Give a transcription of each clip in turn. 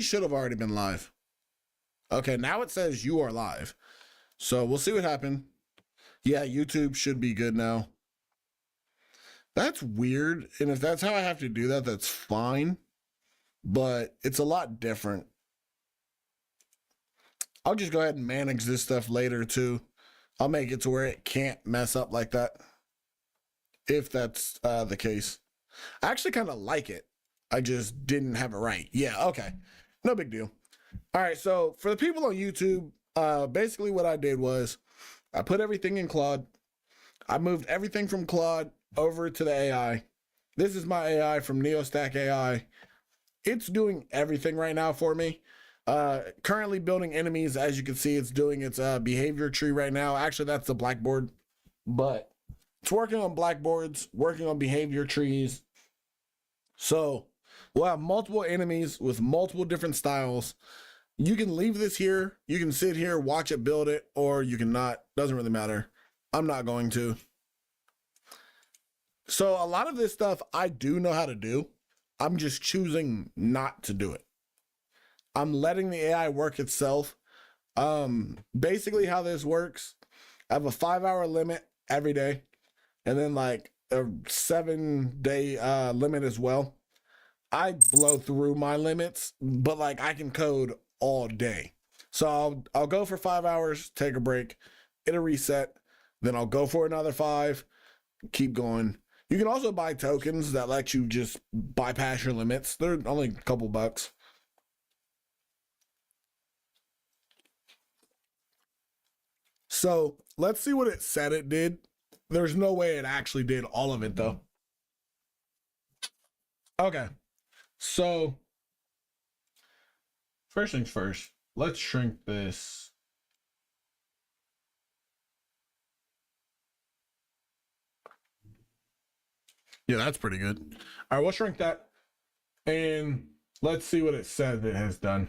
should have already been live. Okay, now it says you are live. So we'll see what happened. Yeah, YouTube should be good now. That's weird. And if that's how I have to do that, that's fine. But it's a lot different. I'll just go ahead and manage this stuff later too. I'll make it to where it can't mess up like that. If that's the case. I actually kind of like it. I just didn't have it right. Yeah, okay. No big deal. All right, so for the people on YouTube, basically what I did was I put everything in Claude. I moved everything from Claude over to the AI. This is my AI from NeoStack AI. It's doing everything right now for me. Currently building enemies. As you can see, it's doing its behavior tree right now. Actually, that's the blackboard, but it's working on blackboards, working on behavior trees. So we'll have multiple enemies with multiple different styles. You can leave this here. You can sit here, watch it, build it, or you can not. Doesn't really matter. I'm not going to. So a lot of this stuff I do know how to do. I'm just choosing not to do it. I'm letting the AI work itself. Basically how this works, I have a 5-hour limit every day, and then like a 7-day limit as well. I blow through my limits, but like I can code all day. So I'll go for 5 hours, take a break, it'll reset, then I'll go for another 5, keep going. You can also buy tokens that let you just bypass your limits. They're only a couple bucks. So let's see what it said it did. There's no way it actually did all of it though. Okay. So first things first, let's shrink this. Yeah, that's pretty good. All right, we'll shrink that and let's see what it says it has done.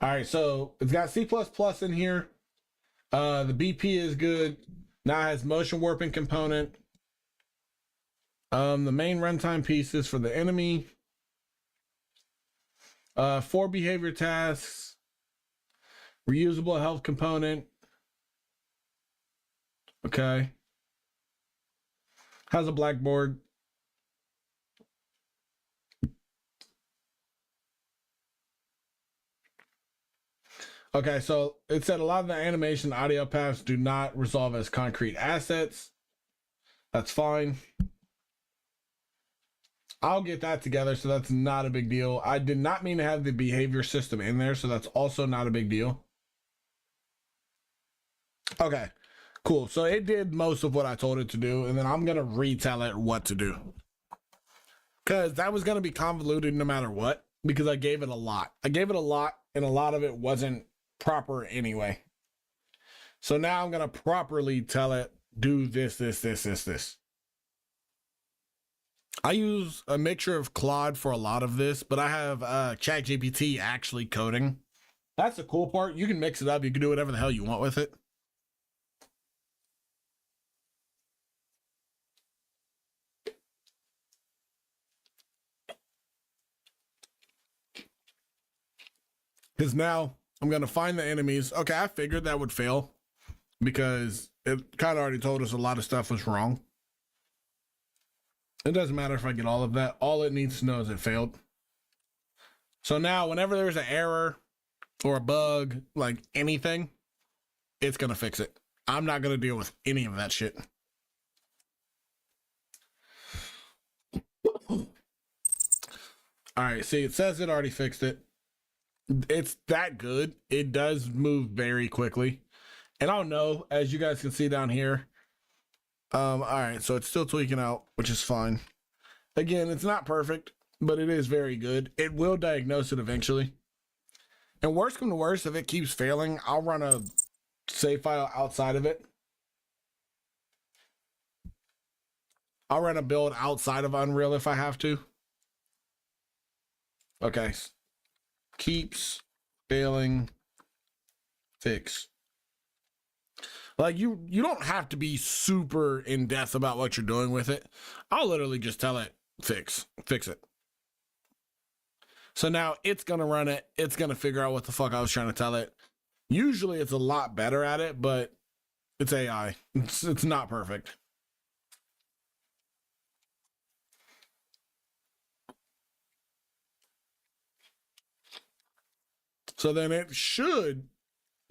All right, so it's got C++ in here. The BP is good. Now it has motion warping component. The main runtime pieces for the enemy. 4 behavior tasks. Reusable health component. Okay. Has a blackboard. Okay, so it said a lot of the animation audio paths do not resolve as concrete assets. That's fine. I'll get that together, so that's not a big deal. I did not mean to have the behavior system in there, so that's also not a big deal. Okay, cool. So it did most of what I told it to do, and then I'm going to retell it what to do. Because that was going to be convoluted no matter what, because I gave it a lot. I gave it a lot, and a lot of it wasn't proper anyway. So now I'm going to properly tell it, do this, this, this, this, this. I use a mixture of Claude for a lot of this, but I have ChatGPT actually coding. That's the cool part. You can mix it up. You can do whatever the hell you want with it. Because now I'm going to find the enemies. Okay, I figured that would fail because it kind of already told us a lot of stuff was wrong. It doesn't matter if I get all of that. All it needs to know is it failed. So now whenever there's an error or a bug, like anything, it's going to fix it. I'm not going to deal with any of that shit. All right, see, it says it already fixed it. It's that good. It does move very quickly. And I'll know, as you guys can see down here. All right, so it's still tweaking out, which is fine. Again, it's not perfect, but it is very good. It will diagnose it eventually. And worst come to worst, if it keeps failing, I'll run a save file outside of it. I'll run a build outside of Unreal if I have to. Okay. Keeps failing, fix. Like you don't have to be super in depth about what you're doing with it. I'll literally just tell it fix it. So now it's going to run it. It's going to figure out what the fuck I was trying to tell it. Usually it's a lot better at it, but it's AI. It's not perfect. So then it should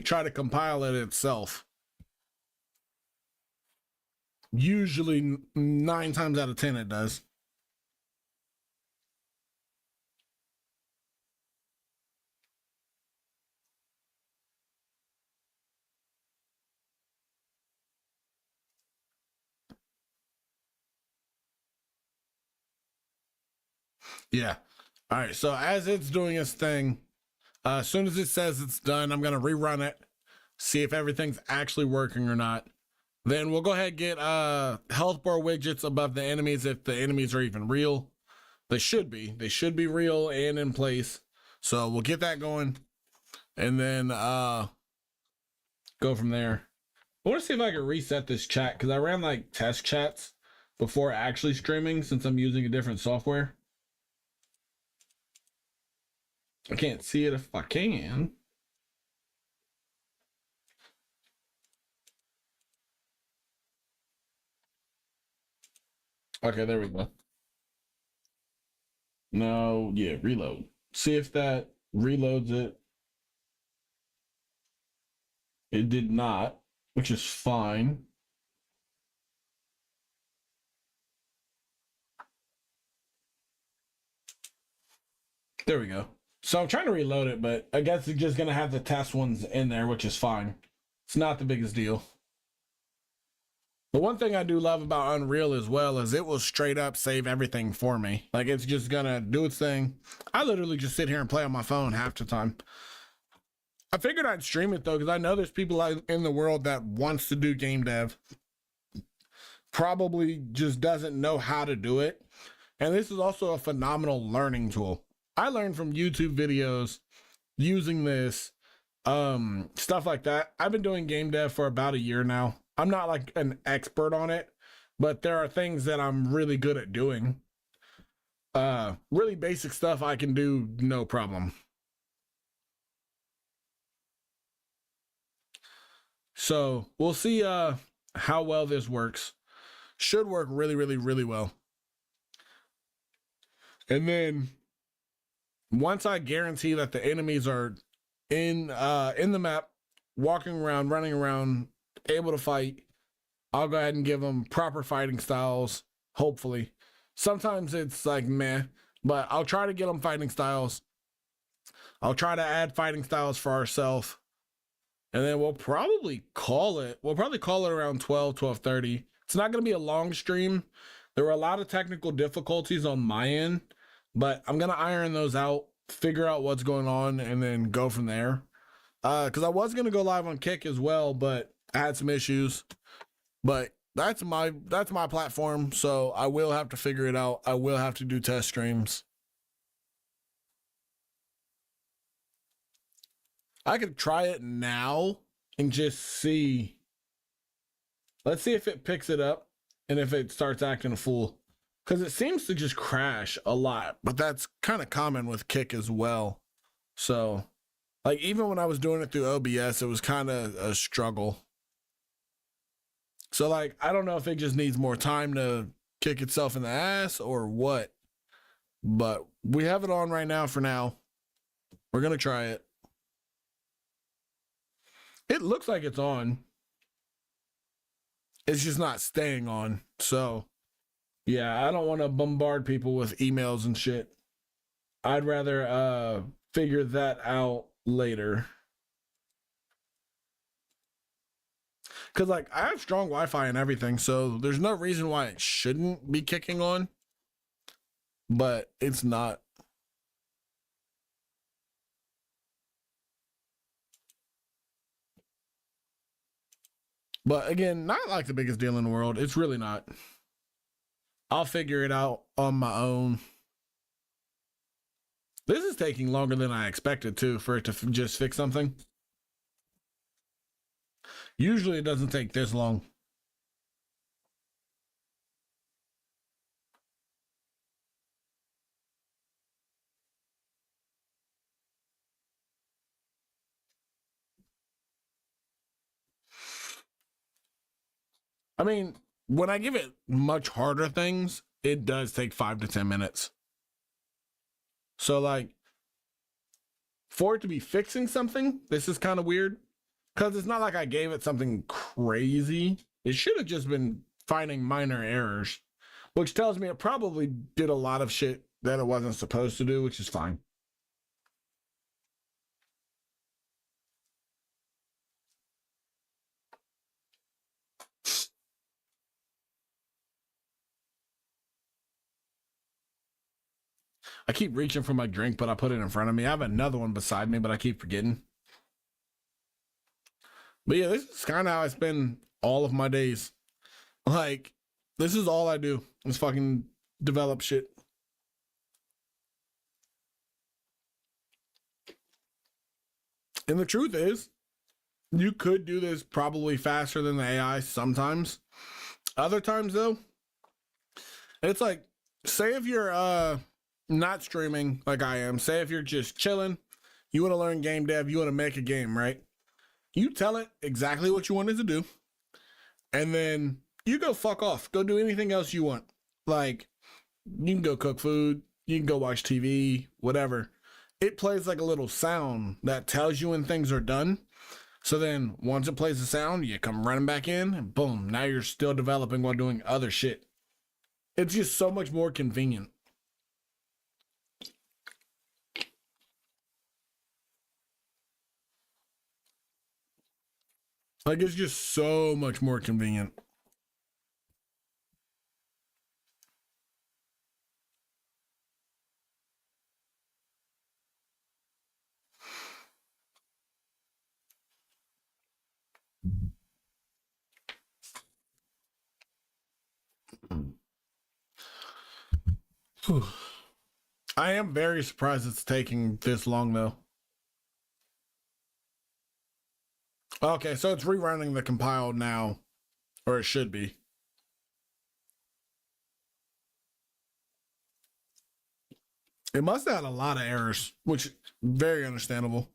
try to compile it itself. Usually 9 times out of 10 it does. Yeah. All right. So as it's doing its thing, as soon as it says it's done, I'm going to rerun it, see if everything's actually working or not. Then we'll go ahead and get health bar widgets above the enemies if the enemies are even real. They should be. They should be real and in place. So we'll get that going and then go from there. I want to see if I can reset this chat because I ran like test chats before actually streaming since I'm using a different software. I can't see it if I can. Okay, there we go. No, yeah, reload. See if that reloads it. It did not, which is fine. There we go. So I'm trying to reload it, but I guess it's just going to have the test ones in there, which is fine. It's not the biggest deal. The one thing I do love about Unreal as well is it will straight up save everything for me. Like it's just going to do its thing. I literally just sit here and play on my phone half the time. I figured I'd stream it though, because I know there's people in the world that wants to do game dev. Probably just doesn't know how to do it. And this is also a phenomenal learning tool. I learned from YouTube videos using this, stuff like that. I've been doing game dev for about a year now. I'm not like an expert on it, but there are things that I'm really good at doing. Really basic stuff I can do no problem. So we'll see how well this works. Should work really, really, really well. And then once I guarantee that the enemies are in the map, walking around, running around, able to fight, I'll go ahead and give them proper fighting styles, hopefully. Sometimes it's like meh, but I'll try to get them fighting styles. I'll try to add fighting styles for ourselves. And then we'll probably call it around 12:30. It's not going to be a long stream. There were a lot of technical difficulties on my end, but I'm going to iron those out, figure out what's going on, and then go from there. Because I was going to go live on Kick as well, but I had some issues. But that's my platform, so I will have to figure it out. I will have to do test streams. I could try it now and just see. Let's see if it picks it up and if it starts acting a fool. Because it seems to just crash a lot, but that's kind of common with Kick as well. So, like, even when I was doing it through OBS, it was kind of a struggle. So, like, I don't know if it just needs more time to kick itself in the ass or what. But we have it on right now for now. We're going to try it. It looks like it's on. It's just not staying on. So, yeah, I don't want to bombard people with emails and shit. I'd rather figure that out later. Because, like, I have strong Wi-Fi and everything, so there's no reason why it shouldn't be kicking on. But it's not. But again, not like the biggest deal in the world. It's really not. I'll figure it out on my own. This is taking longer than I expected too for it to just fix something. Usually it doesn't take this long. I mean, when I give it much harder things, it does take 5 to 10 minutes. So, like, for it to be fixing something, this is kind of weird because it's not like I gave it something crazy. It should have just been finding minor errors, which tells me it probably did a lot of shit that it wasn't supposed to do, which is fine. I keep reaching for my drink, but I put it in front of me. I have another one beside me, but I keep forgetting. But yeah, this is kind of how I spend all of my days. Like, this is all I do is fucking develop shit. And the truth is, you could do this probably faster than the AI sometimes. Other times, though, it's like, say if you're not streaming like I am, say if you're just chilling, you want to learn game dev, you want to make a game, right? You tell it exactly what you want it to do, and then you go fuck off. Go do anything else you want. Like, you can go cook food, you can go watch TV, whatever. It plays like a little sound that tells you when things are done. So then once it plays the sound, you come running back in, and boom, now you're still developing while doing other shit. It's just so much more convenient. Like, it's just so much more convenient. I am very surprised it's taking this long, though. Okay, so it's rerunning the compile now, or it should be. It must have had a lot of errors, which is very understandable.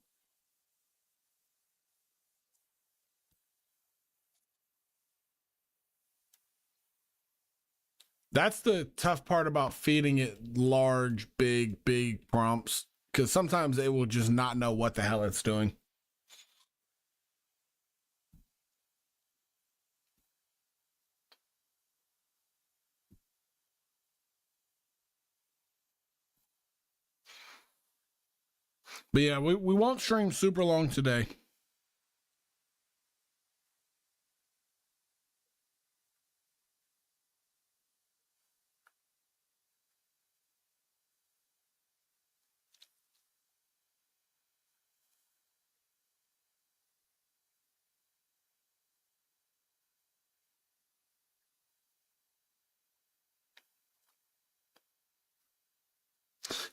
That's the tough part about feeding it large, big prompts, because sometimes it will just not know what the hell it's doing. But yeah, we won't stream super long today.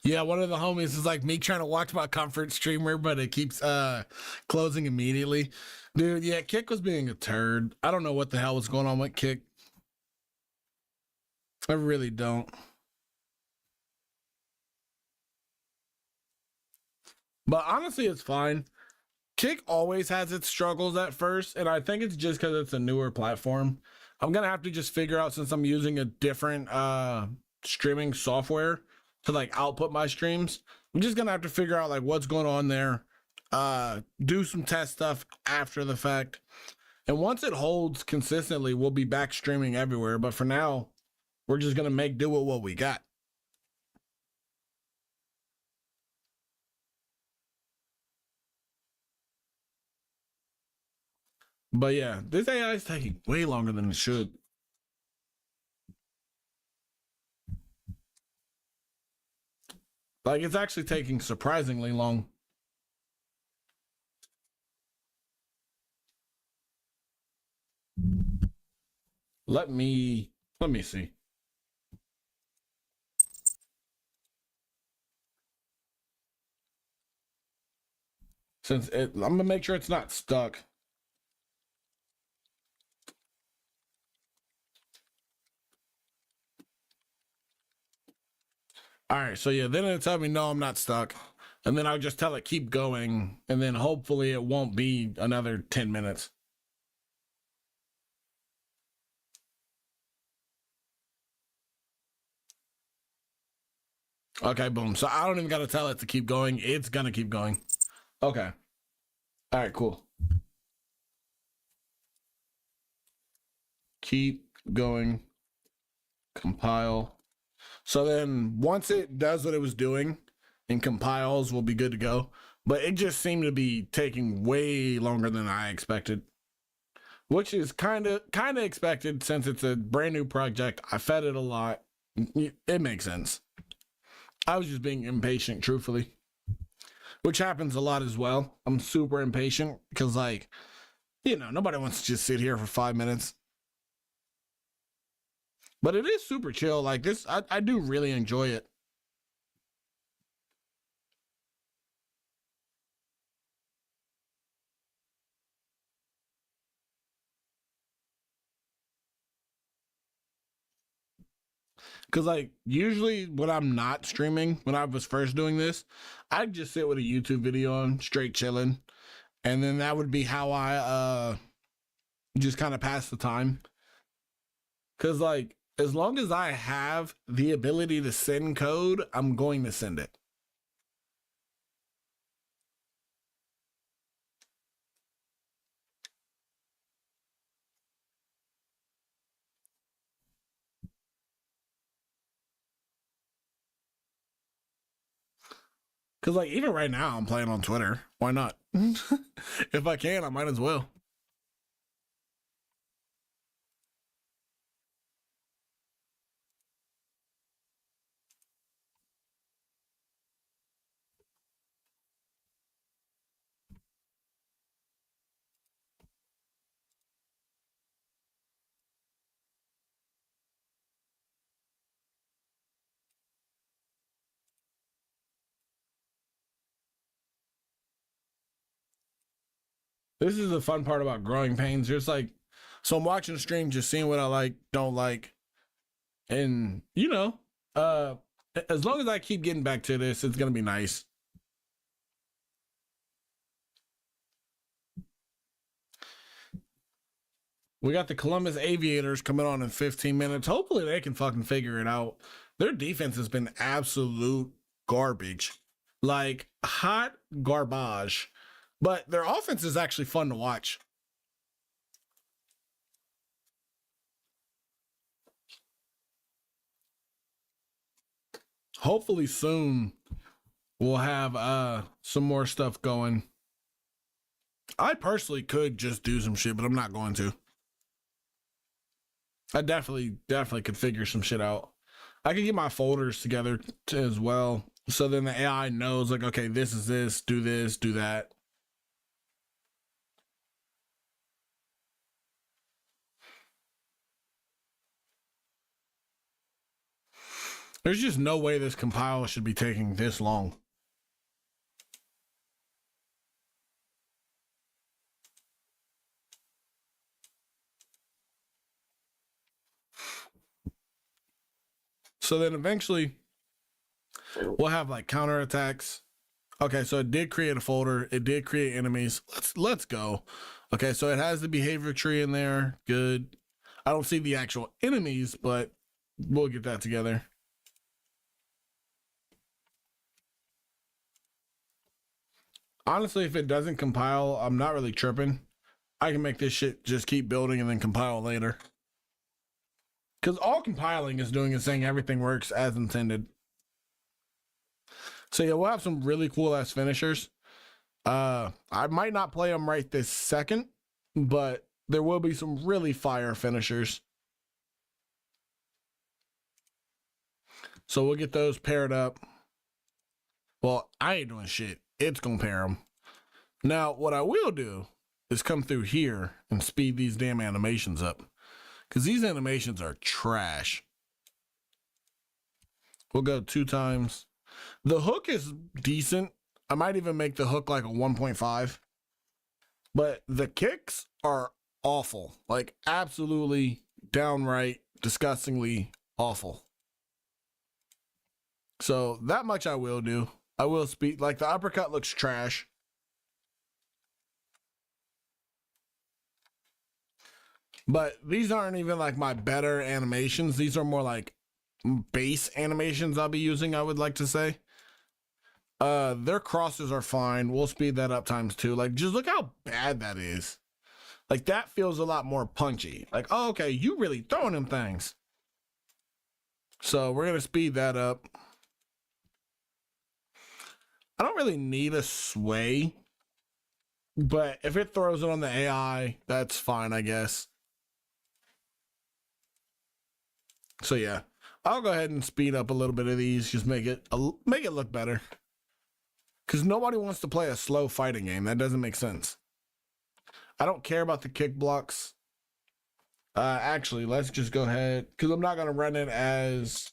Yeah, one of the homies is like me trying to watch my comfort streamer, but it keeps closing immediately. Dude, yeah, Kick was being a turd. I don't know what the hell was going on with Kick. I really don't. But honestly, it's fine. Kick always has its struggles at first, and I think it's just because it's a newer platform. I'm gonna have to just figure out, since I'm using a different streaming software to like output my streams. I'm just gonna have to figure out like what's going on there. Do some test stuff after the fact. And once it holds consistently, we'll be back streaming everywhere. But for now, we're just gonna make do with what we got. But yeah, this AI is taking way longer than it should. Like, it's actually taking surprisingly long. Let me see. I'm gonna make sure it's not stuck. All right, so yeah, then it'll tell me no, I'm not stuck, and then I'll just tell it keep going, and then hopefully it won't be another 10 minutes. Okay, boom. So I don't even gotta tell it to keep going. It's gonna keep going. Okay. All right, cool. Keep going. Compile. So then once it does what it was doing and compiles, we'll be good to go. But it just seemed to be taking way longer than I expected, which is kind of expected since it's a brand new project. I fed it a lot. It makes sense. I was just being impatient, truthfully, which happens a lot as well. I'm super impatient because, like, nobody wants to just sit here for 5 minutes. But it is super chill. Like this, I do really enjoy it. Cause like usually when I'm not streaming, when I was first doing this, I'd just sit with a YouTube video on, straight chilling, and then that would be how I just kind of pass the time. Cause like as long as I have the ability to send code, I'm going to send it. Cause like even right now I'm playing on Twitter. Why not? If I can, I might as well. This is the fun part about growing pains. Just like, so I'm watching the stream, just seeing what I like, don't like, and uh, as long as I keep getting back to this, it's gonna be nice. We got the Columbus Aviators coming on in 15 minutes. Hopefully, they can fucking figure it out. Their defense has been absolute garbage, like hot garbage. But their offense is actually fun to watch. Hopefully soon we'll have some more stuff going. I personally could just do some shit, but I'm not going to. I definitely could figure some shit out. I could get my folders together as well. So then the AI knows, like, okay, this is this, do that. There's just no way this compile should be taking this long. So then eventually we'll have like counterattacks. Okay, so it did create a folder. It did create enemies. Let's go. Okay, so it has the behavior tree in there. Good. I don't see the actual enemies, but we'll get that together. Honestly, if it doesn't compile, I'm not really tripping. I can make this shit just keep building and then compile later. Because all compiling is doing is saying everything works as intended. So yeah, we'll have some really cool ass finishers. I might not play them right this second, but there will be some really fire finishers. So we'll get those paired up. Well, I ain't doing shit. It's gonna pair them. Now, what I will do is come through here and speed these damn animations up. Because these animations are trash. We'll go 2 times. The hook is decent. I might even make the hook like a 1.5. But the kicks are awful. Like, absolutely, downright, disgustingly awful. So, that much I will do. I will speed. Like, the uppercut looks trash. But these aren't even like my better animations. These are more like base animations I'll be using, I would like to say. Their crosses are fine. We'll speed that up times two. Like, just look how bad that is. Like, that feels a lot more punchy. Like, oh, okay, you really throwing them things. So we're gonna speed that up. I don't really need a sway, but if it throws it on the AI, that's fine, I guess. So yeah, I'll go ahead and speed up a little bit of these. Just make it look better. Because nobody wants to play a slow fighting game. That doesn't make sense. I don't care about the kick blocks. Actually, let's just go ahead, because I'm not going to run it as...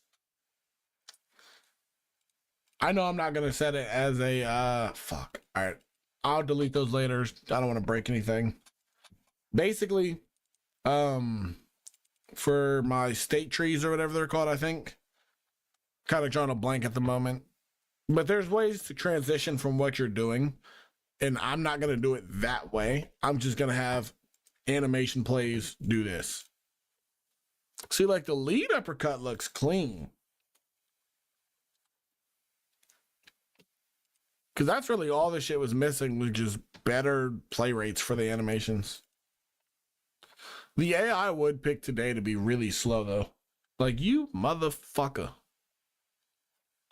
I know I'm not going to set it as a... fuck. All right. I'll delete those later. I don't want to break anything. Basically, for my state trees or whatever they're called, I think. Kind of drawing a blank at the moment. But there's ways to transition from what you're doing. And I'm not going to do it that way. I'm just going to have animation plays do this. See, like the lead uppercut looks clean. Because that's really all this shit was missing, was just better play rates for the animations. The AI would pick today to be really slow, though. Like, you motherfucker.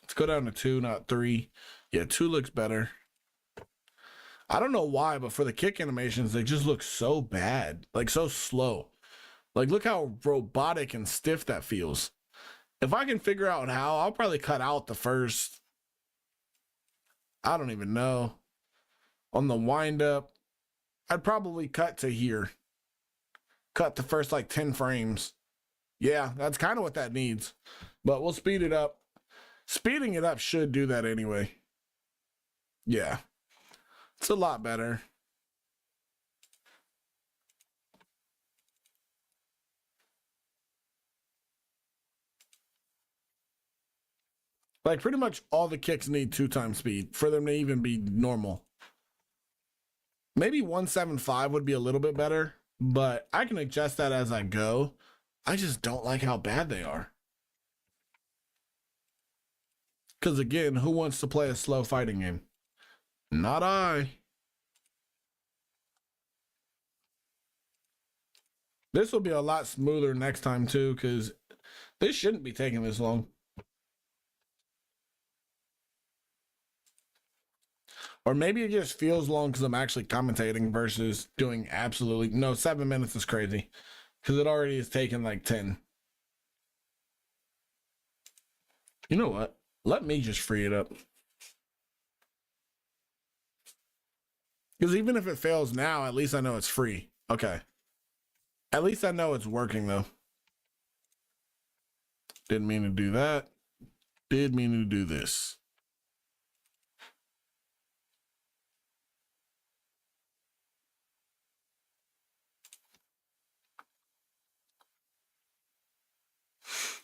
Let's go down to 2, not 3. Yeah, 2 looks better. I don't know why, but for the kick animations, they just look so bad. Like, so slow. Like, look how robotic and stiff that feels. If I can figure out how, I'll probably cut out the first... I don't even know. On the wind up, I'd probably cut to here. Cut the first, like, 10 frames. Yeah, that's kind of what that needs. But we'll speed it up. Speeding it up should do that anyway. Yeah. It's a lot better. Like, pretty much all the kicks need 2 times speed for them to even be normal. Maybe 175 would be a little bit better, but I can adjust that as I go. I just don't like how bad they are. Because again, who wants to play a slow fighting game? Not I. This will be a lot smoother next time too, because this shouldn't be taking this long. Or maybe it just feels long because I'm actually commentating versus doing absolutely... No, 7 minutes is crazy. Because it already has taken like 10. You know what? Let me just free it up. Because even if it fails now, at least I know it's free. Okay. At least I know it's working though. Didn't mean to do that. Did mean to do this.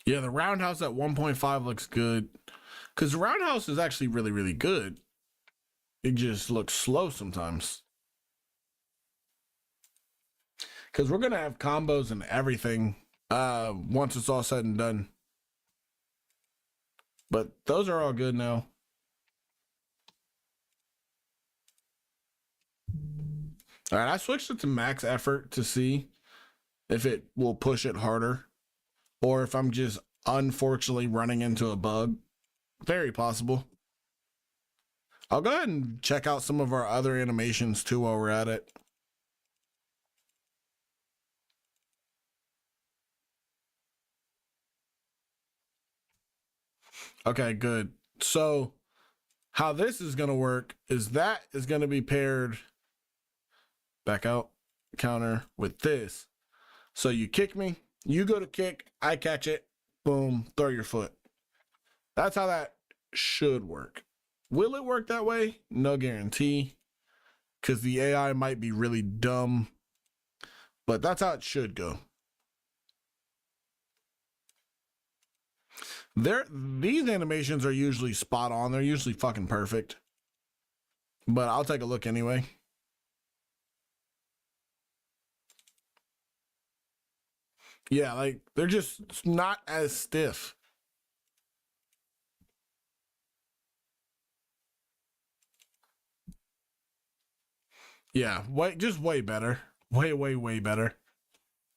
Yeah, the roundhouse at 1.5 looks good. Because the roundhouse is actually really, really good. It just looks slow sometimes. Because we're going to have combos and everything once it's all said and done. But those are all good now. All right, I switched it to max effort to see if it will push it harder. Or if I'm just unfortunately running into a bug. Very possible. I'll go ahead and check out some of our other animations too while we're at it. Okay, good. So how this is going to work is that is going to be paired back out counter with this. So you kick me, you go to kick, I catch it, boom, throw your foot. That's how that should work. Will it work that way? No guarantee, because the AI might be really dumb, but that's how it should go. These animations are usually spot on. They're usually fucking perfect. But I'll take a look anyway. Yeah, like they're just not as stiff. Yeah, just way better. Way better.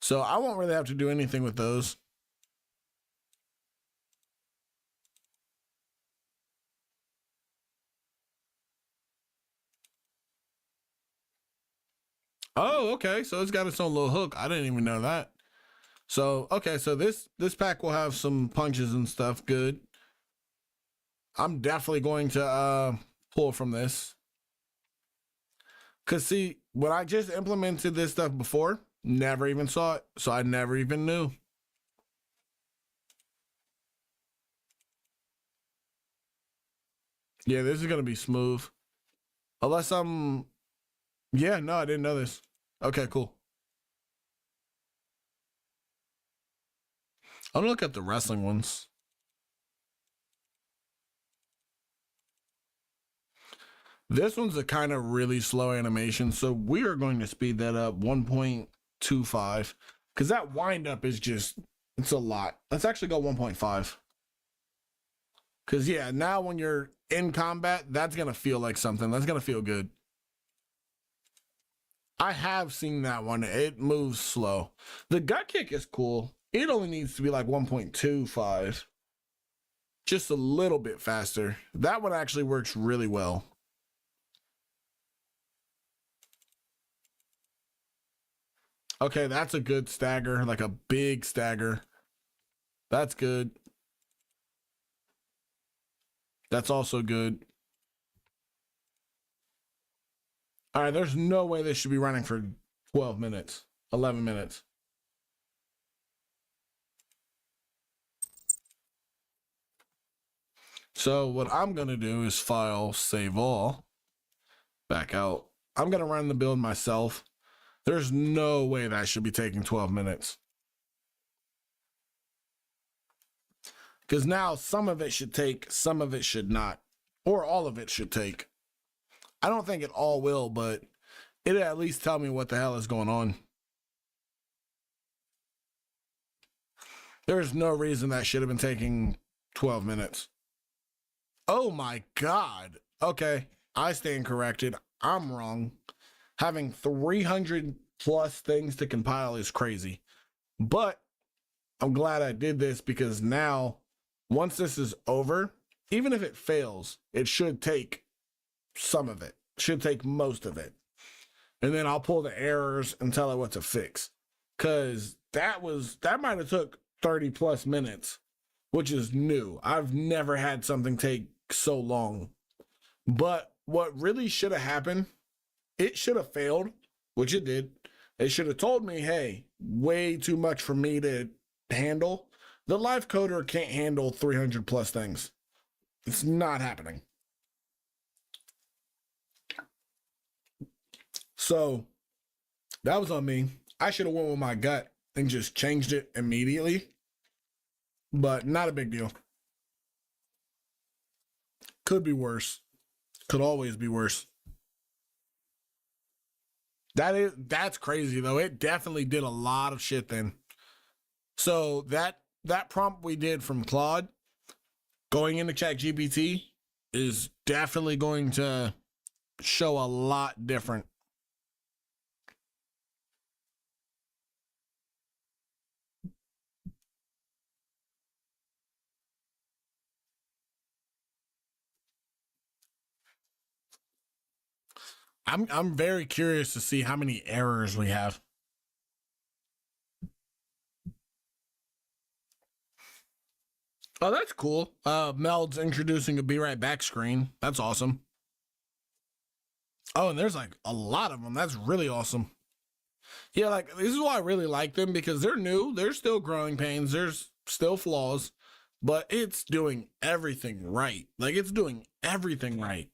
So I won't really have to do anything with those. Oh, okay. So it's got its own little hook. I didn't even know that. So okay, so this pack will have some punches and stuff. Good. I'm definitely going to pull from this. Cause see, when I just implemented this stuff before, never even saw it. So I never even knew. Yeah, this is gonna be smooth. Unless I'm yeah, no, I didn't know this. Okay, cool. I'm gonna look at the wrestling ones. This one's a kind of really slow animation, so we are going to speed that up 1.25 because that wind up is just it's a lot. Let's actually go 1.5 because yeah, now when you're in combat, that's gonna feel like something. That's gonna feel good. I have seen that one. It moves slow. The gut kick is cool. It only needs to be like 1.25, just a little bit faster. That one actually works really well. Okay, that's a good stagger, like a big stagger. That's good. That's also good. All right, there's no way this should be running for 12 minutes, 11 minutes. So what I'm going to do is file, save all, back out. I'm going to run the build myself. There's no way that should be taking 12 minutes. Because now some of it should take, some of it should not. Or all of it should take. I don't think it all will, but it'll at least tell me what the hell is going on. There's no reason that should have been taking 12 minutes. Oh my God. Okay, I stand corrected. I'm wrong. Having 300 plus things to compile is crazy. But I'm glad I did this because now, once this is over, even if it fails, it should take some of it, should take most of it. And then I'll pull the errors and tell it what to fix. Cause that might have took 30 plus minutes, which is new. I've never had something take so long. But what really should have happened, it should have failed, which it did. It should have told me, hey, way too much for me to handle. The live coder can't handle 300 plus things. It's not happening. So that was on me. I should have went with my gut and just changed it immediately, but not a big deal. Could be worse. Could always be worse. That's crazy though. It definitely did a lot of shit then. So that prompt we did from Claude going into ChatGPT is definitely going to show a lot different. I'm very curious to see how many errors we have. Oh, that's cool. Meld's introducing a be right back screen. That's awesome. Oh, and there's like a lot of them. That's really awesome. Yeah, like this is why I really like them because they're new. There's still growing pains. There's still flaws, but it's doing everything right. Like it's doing everything right.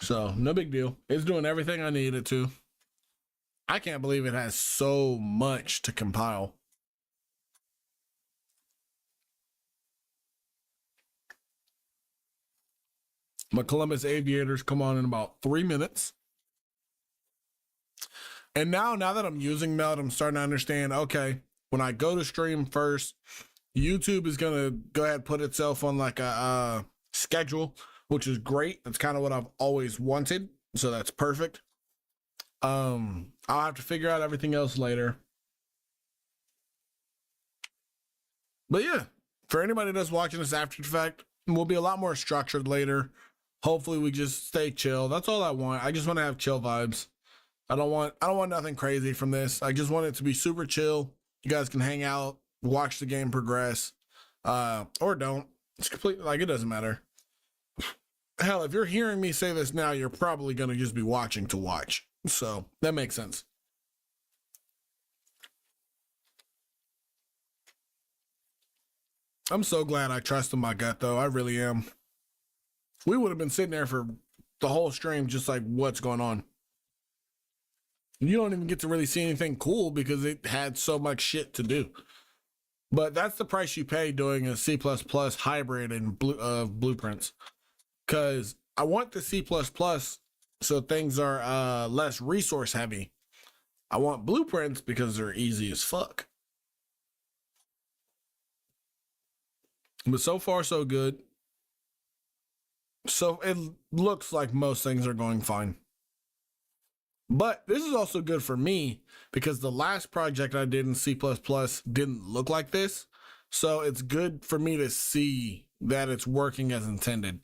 So no big deal. It's doing everything I need it to. I can't believe it has so much to compile. My Columbus Aviators come on in about 3 minutes. And now that I'm using Meld, I'm starting to understand, okay, when I go to stream first, YouTube is going to go ahead and put itself on like a schedule, which is great. That's kind of what I've always wanted. So that's perfect. I'll have to figure out everything else later. But yeah, for anybody that's watching this after the fact, we'll be a lot more structured later. Hopefully we just stay chill. That's all I want. I just want to have chill vibes. I don't want nothing crazy from this. I just want it to be super chill. You guys can hang out, watch the game progress, or don't. It's completely like it doesn't matter. Hell, if you're hearing me say this now, you're probably gonna just be watching to watch. So that makes sense. I'm so glad I trusted my gut, though. I really am. We would have been sitting there for the whole stream, just like, what's going on? You don't even get to really see anything cool because it had so much shit to do. But that's the price you pay doing a C++ hybrid and blueprints. Because I want the C++ so things are less resource heavy. I want blueprints because they're easy as fuck. But so far, so good. So it looks like most things are going fine. But this is also good for me because the last project I did in C++ didn't look like this. So it's good for me to see that it's working as intended.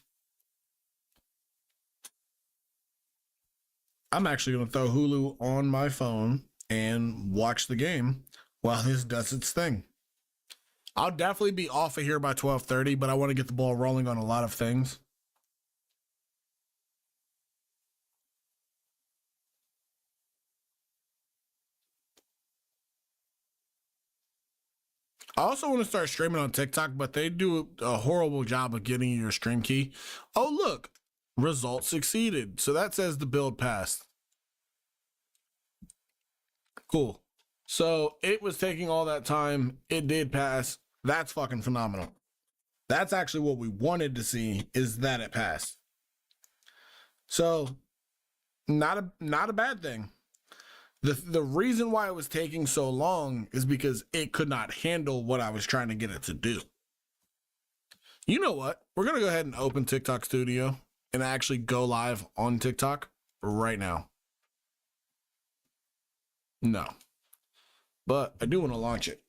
I'm actually going to throw Hulu on my phone and watch the game while this does its thing. I'll definitely be off of here by 12:30, but I want to get the ball rolling on a lot of things. I also want to start streaming on TikTok, but they do a horrible job of getting you your stream key. Oh, look, results succeeded. So that says the build passed. Cool. So it was taking all that time. It did pass. That's fucking phenomenal. That's actually what we wanted to see, is that it passed. So not a bad thing. The reason why it was taking so long is because it could not handle what I was trying to get it to do. You know what? We're going to go ahead and open TikTok Studio and actually go live on TikTok right now. No. But I do want to launch it.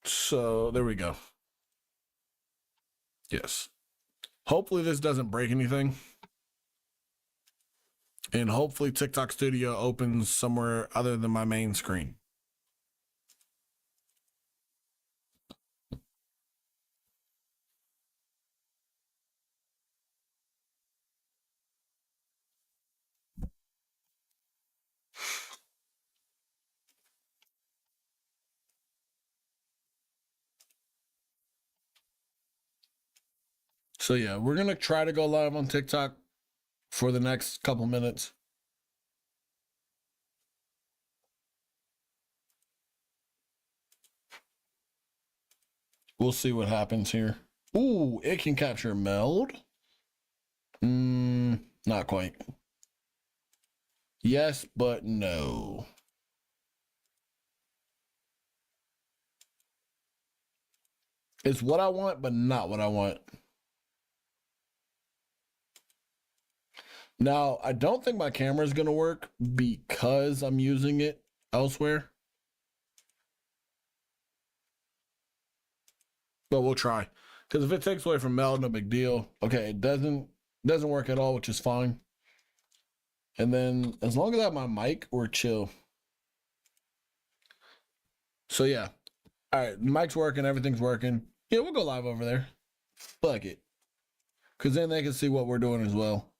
So there we go. Yes. Hopefully this doesn't break anything. And hopefully TikTok Studio opens somewhere other than my main screen. So yeah, we're going to try to go live on TikTok for the next couple minutes. We'll see what happens here. Ooh, it can capture meld. Not quite. Yes, but no. It's what I want, but not what I want. Now, I don't think my camera is going to work because I'm using it elsewhere. But we'll try. Because if it takes away from meld, no big deal. Okay, it doesn't work at all, which is fine. And then as long as I have my mic, we're chill. So yeah. All right, mic's working, everything's working. Yeah, we'll go live over there. Fuck it. Because then they can see what we're doing as well.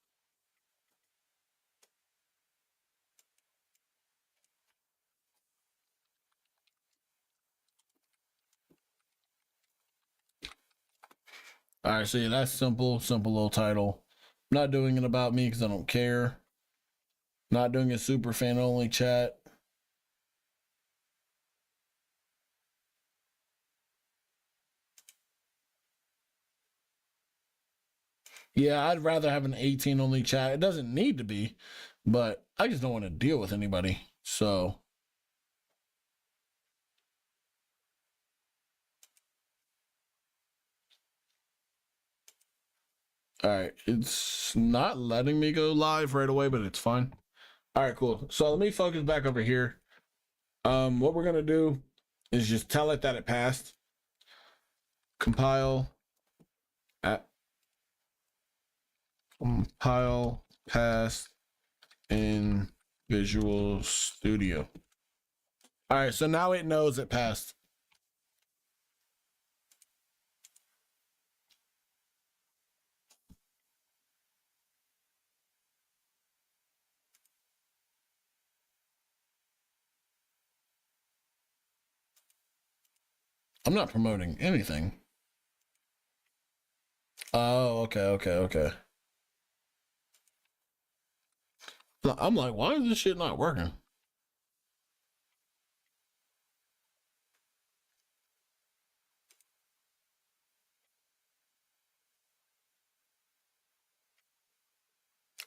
All right, so yeah, that's simple little title. I'm not doing it about me because I don't care. Not doing a super fan only chat. Yeah, I'd rather have an 18 only chat. It doesn't need to be, but I just don't want to deal with anybody. So all right, it's not letting me go live right away, but it's fine. All right, cool. So let me focus back over here. What we're gonna do is just tell it that it passed. Compile at compile pass in Visual Studio. All right, so now it knows it passed. I'm not promoting anything. Oh, okay. I'm like, why is this shit not working?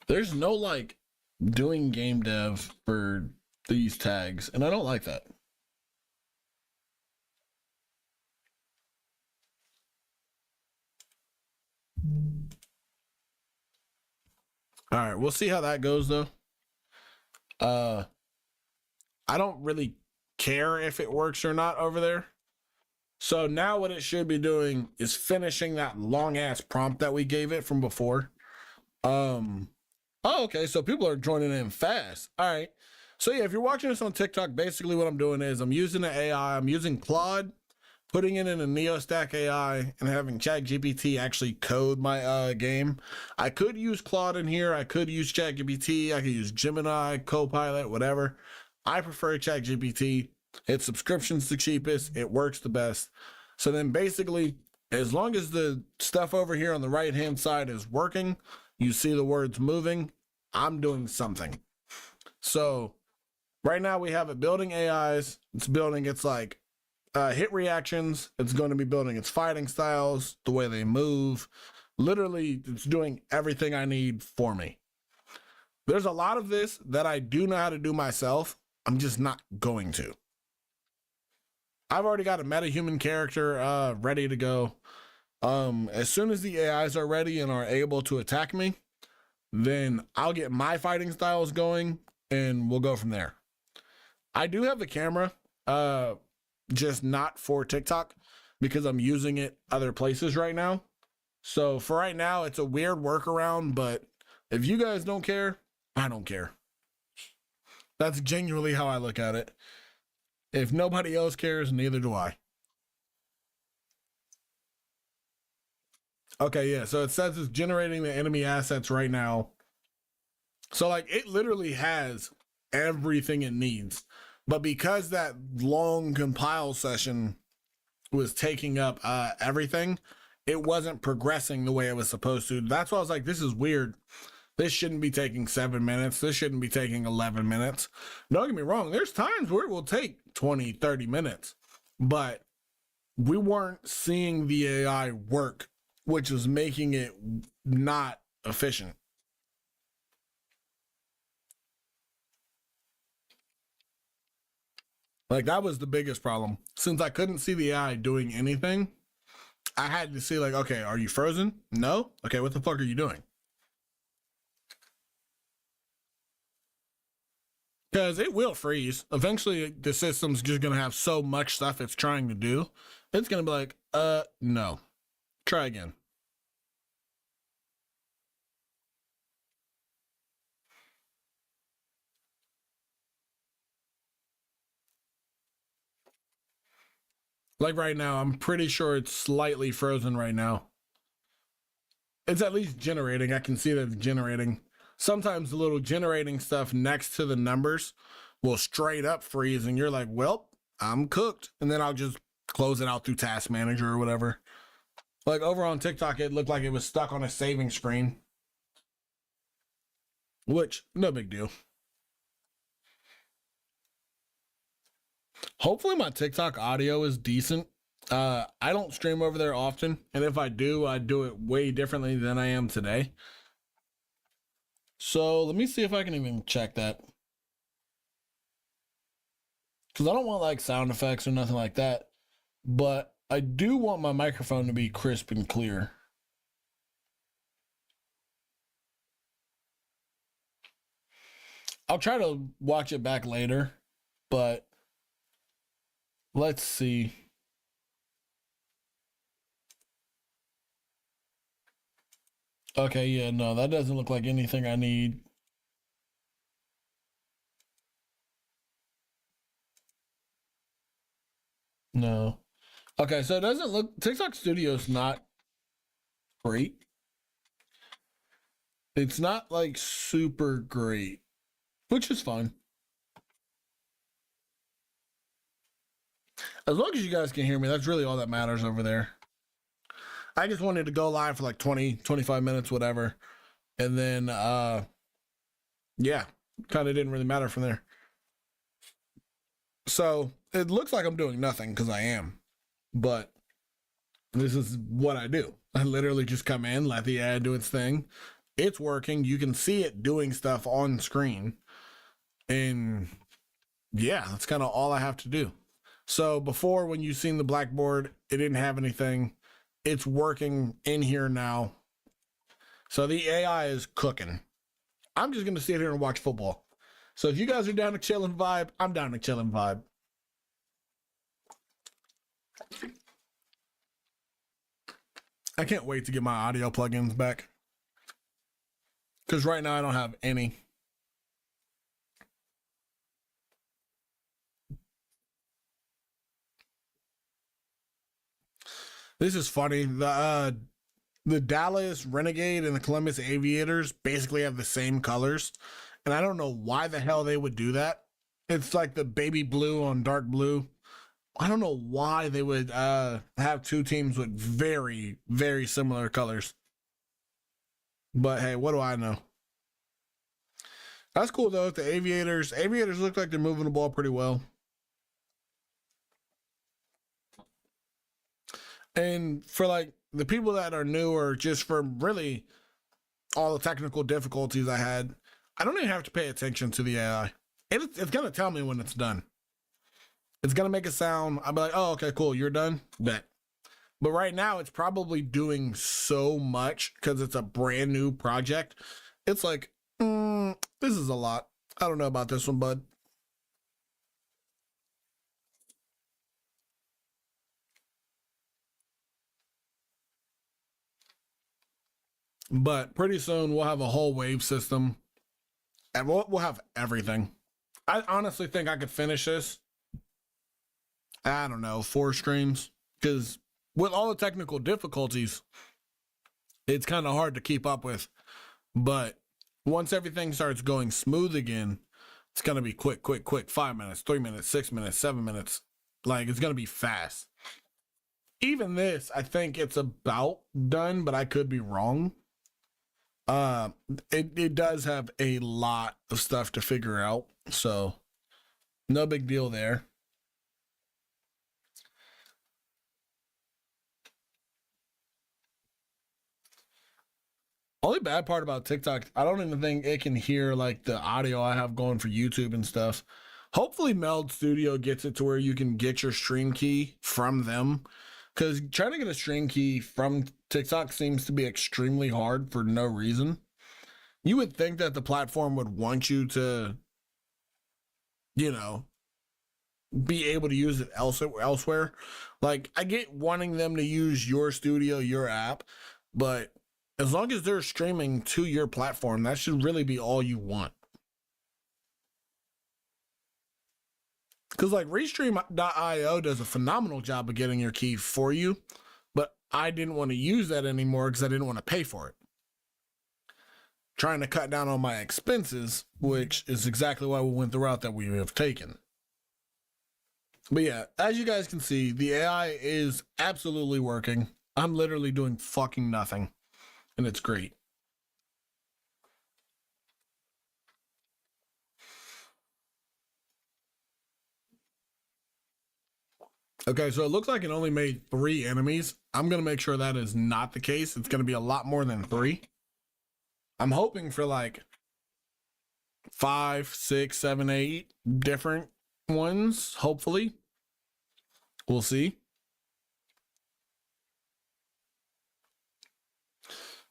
There's no like doing game dev for these tags, and I don't like that. All right, we'll see how that goes though. Uh, I don't really care if it works or not over there. So now what it should be doing is finishing that long ass prompt that we gave it from before. Um, oh, okay. So people are joining in fast. All right. So yeah, if you're watching this on TikTok, basically what I'm doing is I'm using the AI. I'm using Claude, putting it in a Neostack AI, and having ChatGPT actually code my game. I could use Claude in here. I could use ChatGPT. I could use Gemini, Copilot, whatever. I prefer ChatGPT. Its subscription's the cheapest. It works the best. So then basically, as long as the stuff over here on the right hand side is working, you see the words moving, I'm doing something. So right now we have it building AIs. It's building its like hit reactions. It's going to be building its fighting styles, the way they move. Literally, it's doing everything I need for me. There's a lot of this that I do know how to do myself. I'm just not going to. I've already got a meta-human character ready to go. As soon as the AIs are ready and are able to attack me, then I'll get my fighting styles going and we'll go from there. I do have the camera, just not for TikTok because I'm using it other places right now. So for right now, it's a weird workaround, but if you guys don't care, I don't care. That's genuinely how I look at it. If nobody else cares, neither do I. Okay, yeah. So it says it's generating the enemy assets right now. So like it literally has everything it needs. But because that long compile session was taking up everything, it wasn't progressing the way it was supposed to. That's why I was like, this is weird. This shouldn't be taking 7 minutes. This shouldn't be taking 11 minutes. Don't get me wrong. There's times where it will take 20, 30 minutes, but we weren't seeing the AI work, which was making it not efficient. Like that was the biggest problem. Since I couldn't see the AI doing anything, I had to see like, okay, are you frozen? No? Okay, what the fuck are you doing? Because it will freeze. Eventually, the system's just going to have so much stuff it's trying to do. It's going to be like, no. Try again. Like right now, I'm pretty sure it's slightly frozen right now. It's at least generating. I can see that it's generating. Sometimes the little generating stuff next to the numbers will straight up freeze, and you're like, well, I'm cooked. And then I'll just close it out through Task Manager or whatever. Like over on TikTok, it looked like it was stuck on a saving screen, which no big deal. Hopefully, my TikTok audio is decent. I don't stream over there often, and if I do, I do it way differently than I am today. So let me see if I can even check that. because I don't want like sound effects or nothing like that. But I do want my microphone to be crisp and clear. I'll try to watch it back later, but let's see. Okay, yeah, no, that doesn't look like anything I need. No. Okay, so it doesn't look TikTok Studio's not great. It's not like super great, which is fine. As long as you guys can hear me, that's really all that matters over there. I just wanted to go live for like 20, 25 minutes, whatever. And then yeah, kind of didn't really matter from there. So it looks like I'm doing nothing because I am, but this is what I do. I literally just come in, let the ad do its thing. It's working. You can see it doing stuff on screen. And yeah, that's kind of all I have to do. So before, when you seen the blackboard, it didn't have anything. It's working in here now. So the AI is cooking. I'm just going to sit here and watch football. So if you guys are down to chill and vibe, I'm down to chill and vibe. I can't wait to get my audio plugins back. Because right now I don't have any. This is funny. The Dallas Renegade and the Columbus Aviators basically have the same colors. And I don't know why the hell they would do that. It's like the baby blue on dark blue. I don't know why they would have two teams with very, very similar colors. But hey, what do I know? That's cool though. The Aviators look like they're moving the ball pretty well. And for like the people that are new, or just for really all the technical difficulties I had, I don't even have to pay attention to the AI. It's going to tell me when it's done. It's going to make a sound. I'll be like, oh, okay, cool. You're done. Bet. But right now it's probably doing so much because it's a brand new project. It's like, this is a lot. I don't know about this one, bud. But pretty soon we'll have a whole wave system and we'll have everything. I honestly think I could finish this. I don't know, 4 streams. Because with all the technical difficulties, it's kind of hard to keep up with. But once everything starts going smooth again, it's going to be quick, quick, quick. 5 minutes, 3 minutes, 6 minutes, 7 minutes. Like, it's going to be fast. Even this, I think it's about done, but I could be wrong. It does have a lot of stuff to figure out, so no big deal there. Only bad part about TikTok, I don't even think it can hear like the audio I have going for YouTube and stuff. Hopefully Meld Studio gets it to where you can get your stream key from them, because trying to get a stream key from TikTok seems to be extremely hard for no reason. You would think that the platform would want you to, you know, be able to use it elsewhere. Like, I get wanting them to use your studio, your app, but as long as they're streaming to your platform, that should really be all you want. Because like Restream.io does a phenomenal job of getting your key for you, but I didn't want to use that anymore because I didn't want to pay for it. Trying to cut down on my expenses, which is exactly why we went the route that we have taken. But yeah, as you guys can see, the AI is absolutely working. I'm literally doing fucking nothing, and it's great. Okay, so it looks like it only made 3 enemies. I'm going to make sure that is not the case. It's going to be a lot more than 3. I'm hoping for like 5, 6, 7, 8 different ones, hopefully. We'll see.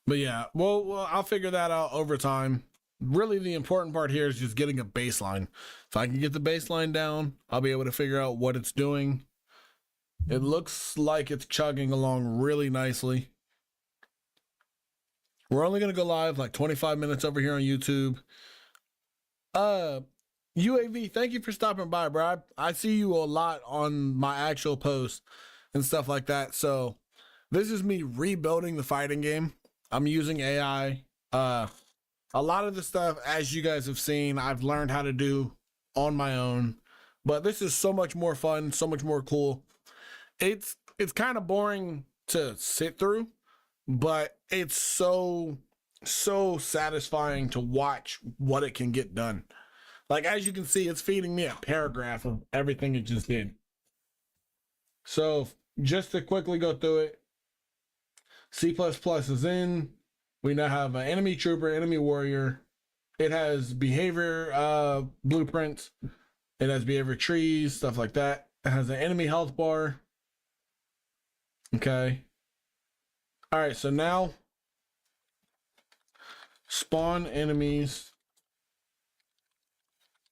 But yeah, well, I'll figure that out over time. Really, the important part here is just getting a baseline. If I can get the baseline down, I'll be able to figure out what it's doing. It looks like it's chugging along really nicely. We're only going to go live like 25 minutes over here on YouTube. UAV, thank you for stopping by, bro. I see you a lot on my actual posts and stuff like that. So this is me rebuilding the fighting game. I'm using AI. A lot of the stuff, as you guys have seen, I've learned how to do on my own. But this is so much more fun, so much more cool. It's kind of boring to sit through, but it's so satisfying to watch what it can get done. Like, as you can see, it's feeding me a paragraph of everything it just did. So just to quickly go through it, C++ is in. We now have an enemy trooper, enemy warrior. It has behavior blueprints. It has behavior trees, stuff like that. It has an enemy health bar. Okay. All right, so now spawn enemies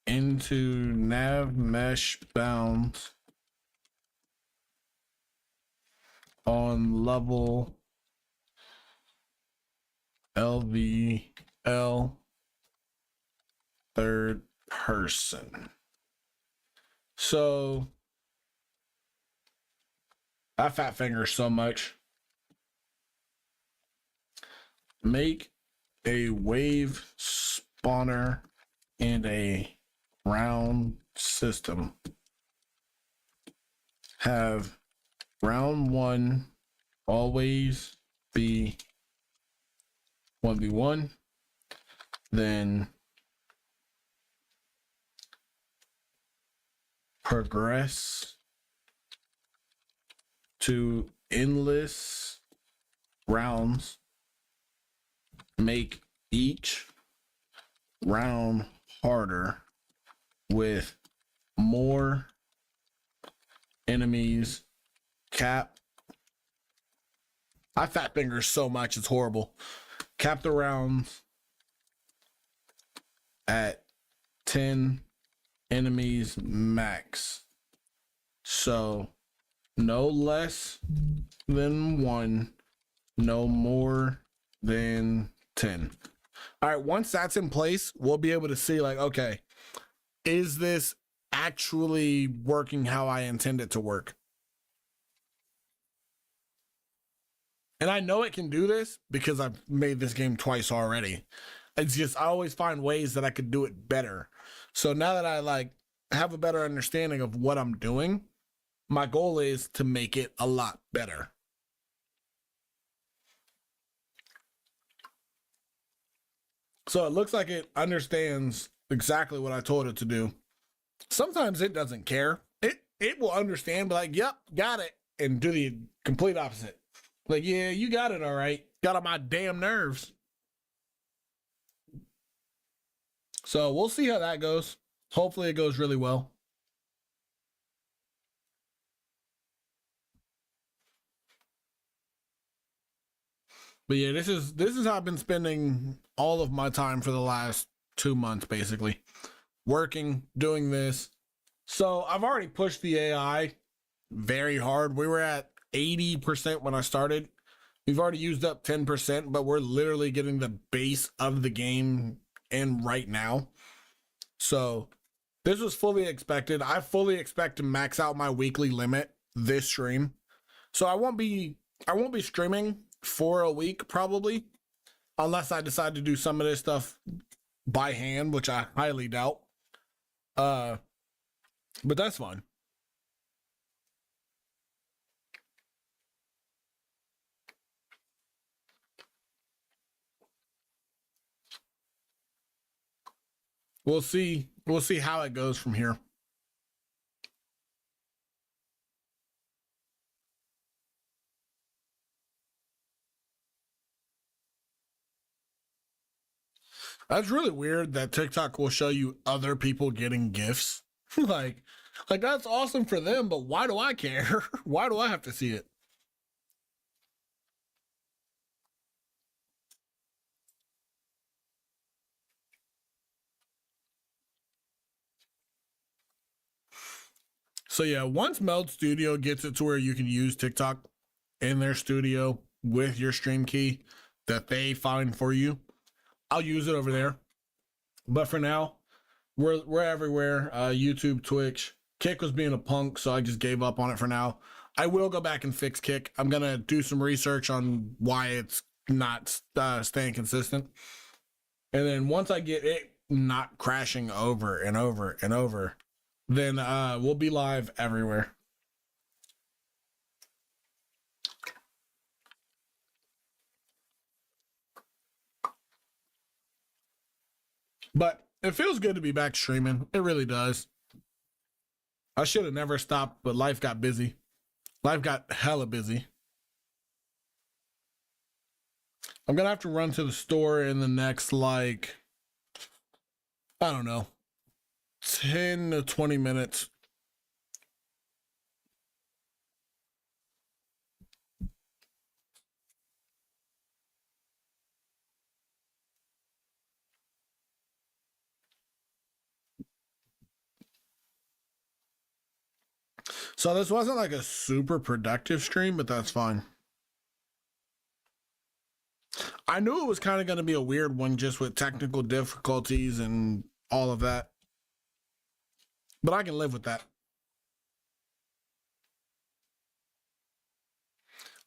into nav mesh bounds on level LVL third person. So I fat finger so much. Make a wave spawner and a round system. Have round one always be 1v1. Then progress to endless rounds. Make each round harder with more enemies. Cap. I fat finger so much, it's horrible. Cap the rounds at 10 enemies max. So no less than 1, no more than 10. All right, once that's in place, we'll be able to see, like, okay, is this actually working how I intend it to work? And I know it can do this because I've made this game twice already. It's just I always find ways that I could do it better. So now that I like have a better understanding of what I'm doing, my goal is to make it a lot better. So it looks like it understands exactly what I told it to do. Sometimes it doesn't care. It will understand, but like, yep, got it, and do the complete opposite. Like, yeah, you got it all right. Got on my damn nerves. So we'll see how that goes. Hopefully it goes really well. But yeah, this is how I've been spending all of my time for the last 2 months, basically. Working, doing this. So I've already pushed the AI very hard. We were at 80% when I started. We've already used up 10%, but we're literally getting the base of the game in right now. So this was fully expected. I fully expect to max out my weekly limit this stream. So I won't be streaming for a week probably, unless I decide to do some of this stuff by hand, which I highly doubt. But that's fine. We'll see how it goes from here. That's really weird that TikTok will show you other people getting gifts. Like, Like, that's awesome for them, but why do I care? Why do I have to see it? So yeah, once Meld Studio gets it to where you can use TikTok in their studio with your stream key that they find for you, I'll use it over there. But for now, we're everywhere. YouTube, Twitch. Kick was being a punk, so I just gave up on it for now. I will go back and fix Kick. I'm gonna do some research on why it's not staying consistent, and then once I get it not crashing over and over and over, then we'll be live everywhere. But it feels good to be back streaming. It really does. I should have never stopped, but life got busy. Life got hella busy. I'm gonna have to run to the store in the next, like, I don't know, 10 to 20 minutes. So this wasn't like a super productive stream, but that's fine. I knew it was kind of going to be a weird one just with technical difficulties and all of that. But I can live with that.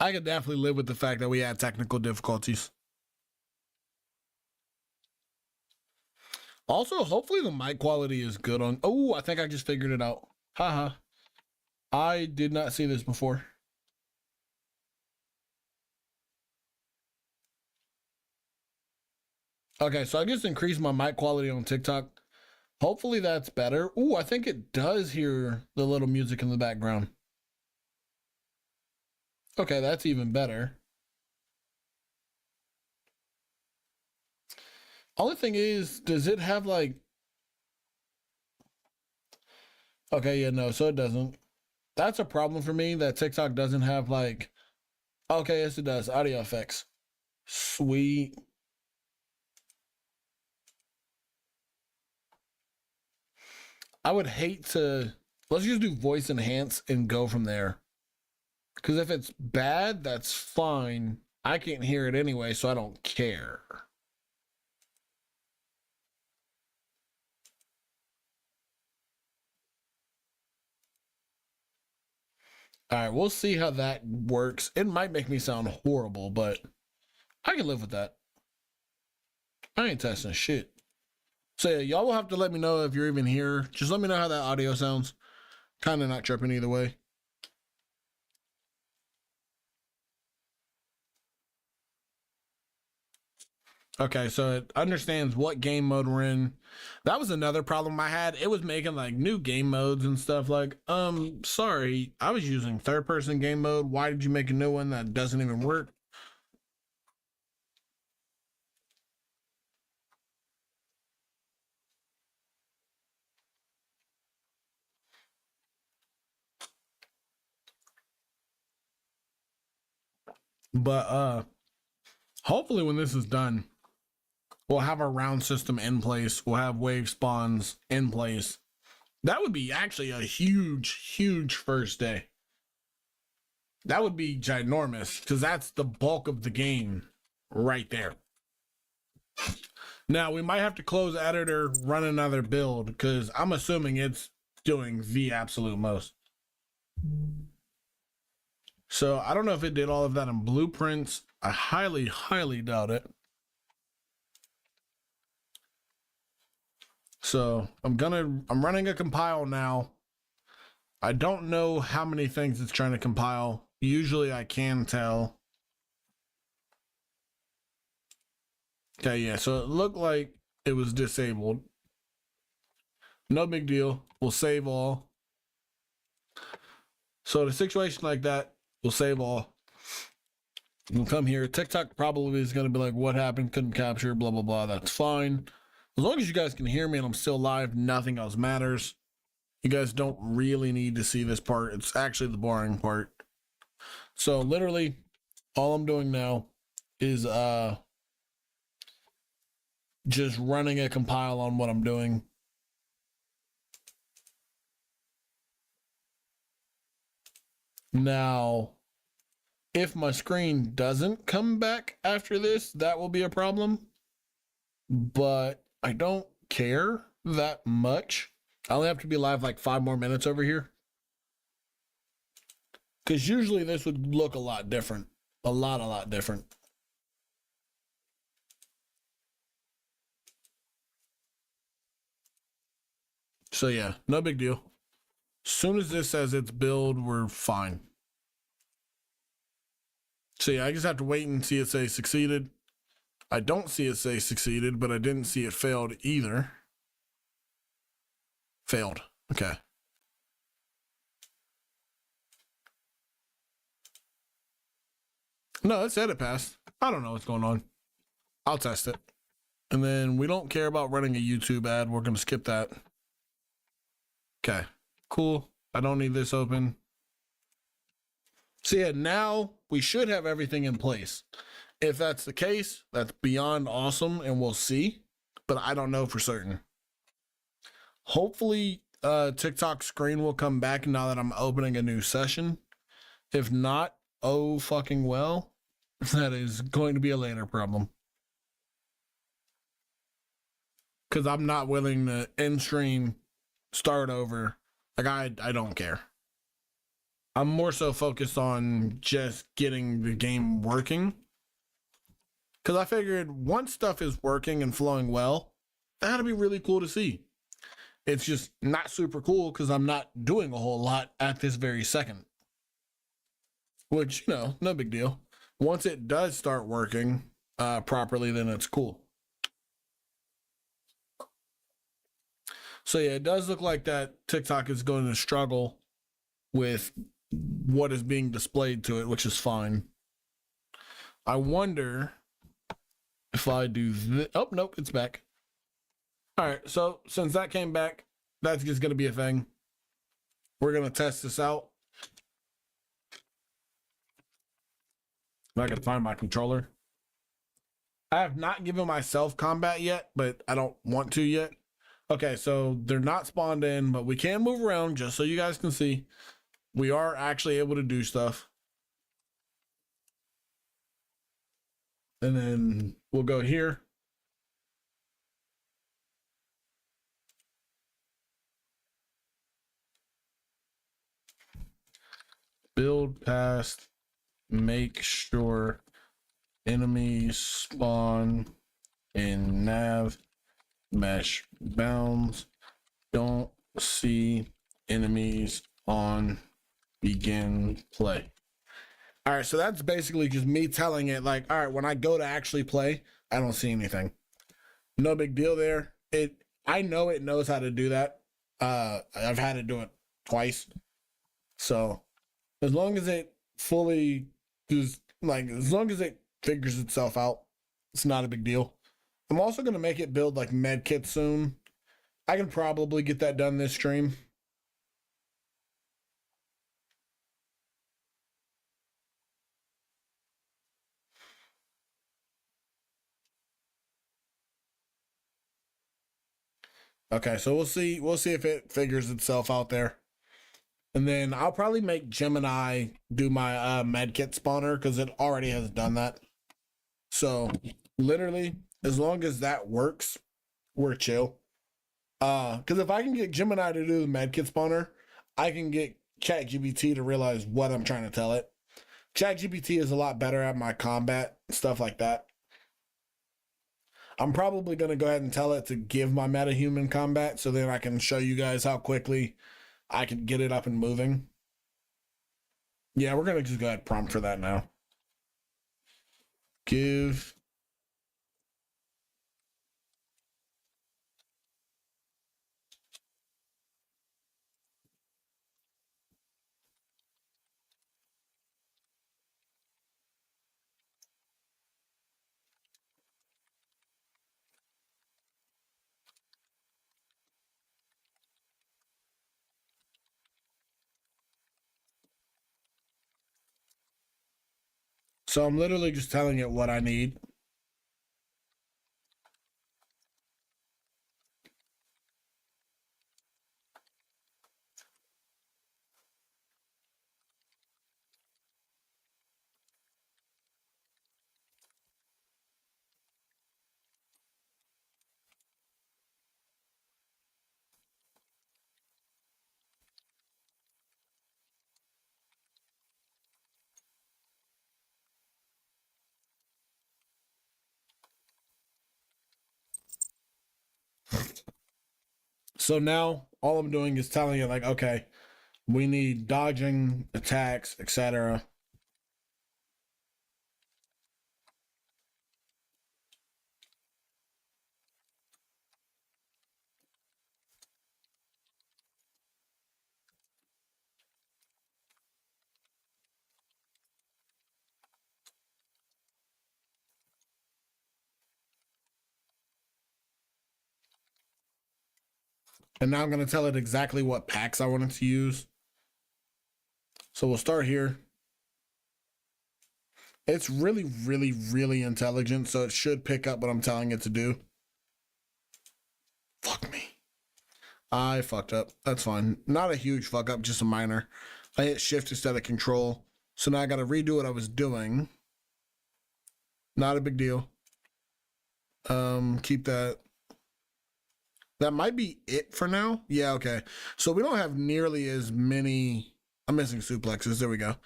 I could definitely live with the fact that we had technical difficulties. Also, hopefully the mic quality is good on... Oh, I think I just figured it out. Haha. I did not see this before. Okay, so I just increased my mic quality on TikTok. Hopefully that's better. Ooh, I think it does hear the little music in the background. Okay, that's even better. Only thing is, does it have like... Okay, yeah, no, so it doesn't. That's a problem for me that TikTok doesn't have like... Okay, yes it does. Audio effects. Sweet. I would hate to... Let's just do voice enhance and go from there. Because if it's bad, that's fine. I can't hear it anyway, so I don't care. All right, we'll see how that works. It might make me sound horrible, but I can live with that. I ain't testing shit. So yeah, y'all will have to let me know if you're even here. Just let me know how that audio sounds. Kind of not tripping either way. Okay, so it understands what game mode we're in. That was another problem I had. It was making like new game modes and stuff like, sorry, I was using third person game mode. Why did you make a new one that doesn't even work? But hopefully when this is done, we'll have our round system in place. We'll have wave spawns in place. That would be actually a huge, huge first day. That would be ginormous because that's the bulk of the game right there. Now we might have to close editor, run another build because I'm assuming it's doing the absolute most. So I don't know if it did all of that in blueprints. I highly, highly doubt it. So I'm running a compile now. I don't know how many things it's trying to compile. Usually I can tell. Okay, yeah, so it looked like it was disabled. No big deal. We'll save all. So the situation like that, we'll save all. We'll come here. TikTok probably is going to be like, what happened? Couldn't capture, blah, blah, blah. That's fine. As long as you guys can hear me and I'm still live, nothing else matters. You guys don't really need to see this part. It's actually the boring part. So literally all I'm doing now is just running a compile on what I'm doing. Now, if my screen doesn't come back after this, that will be a problem. But I don't care that much. I only have to be live like 5 more minutes over here. Because usually this would look a lot different. A lot different. So yeah, no big deal. As soon as this says it's build, we're fine. So yeah, I just have to wait and see it say succeeded. I don't see it say succeeded, but I didn't see it failed either. Failed. Okay. No, it said it passed. I don't know what's going on. I'll test it. And then we don't care about running a YouTube ad. We're going to skip that. Okay. Cool. I don't need this open. So yeah, now we should have everything in place. If that's the case, that's beyond awesome and we'll see. But I don't know for certain. Hopefully, TikTok screen will come back now that I'm opening a new session. If not, oh fucking well. That is going to be a later problem. Because I'm not willing to end stream, start over. Like, I don't care. I'm more so focused on just getting the game working. Because I figured once stuff is working and flowing well, that'd be really cool to see. It's just not super cool because I'm not doing a whole lot at this very second. Which, you know, no big deal. Once it does start working properly, then it's cool. So yeah, it does look like that TikTok is going to struggle with what is being displayed to it, which is fine. I wonder if I do this. Oh, nope, it's back. All right, so since that came back, that's just going to be a thing. We're going to test this out. If I can find my controller. I have not given myself combat yet, but I don't want to yet. Okay, so they're not spawned in, but we can move around just so you guys can see. We are actually able to do stuff. And then we'll go here. Build past, make sure enemies spawn in nav mesh bounds. Don't see enemies on begin play. All right, so that's basically just me telling it like, all right, when I go to actually play, I don't see anything. No big deal there. I know it knows how to do that. I've had to do it twice. So as long as it fully just like as long as it figures itself out, it's not a big deal. I'm also gonna make it build like med kits soon. I can probably get that done this stream. Okay, so we'll see. We'll see if it figures itself out there. And then I'll probably make Gemini do my medkit spawner because it already has done that. So literally, as long as that works, we're chill. Because if I can get Gemini to do the medkit spawner, I can get ChatGPT to realize what I'm trying to tell it. ChatGPT is a lot better at my combat, stuff like that. I'm probably going to go ahead and tell it to give my metahuman combat so then I can show you guys how quickly I can get it up and moving. Yeah, we're going to just go ahead and prompt for that now. Give So I'm literally just telling it what I need. So now all I'm doing is telling it like, okay, we need dodging, attacks, etc. And now I'm going to tell it exactly what packs I want it to use. So we'll start here. It's really, really, really intelligent, so it should pick up what I'm telling it to do. Fuck me. I fucked up. That's fine. Not a huge fuck up, just a minor. I hit shift instead of control. So now I got to redo what I was doing. Not a big deal. Keep that. That might be it for now. Yeah, okay. So we don't have nearly as many. I'm missing suplexes. There we go.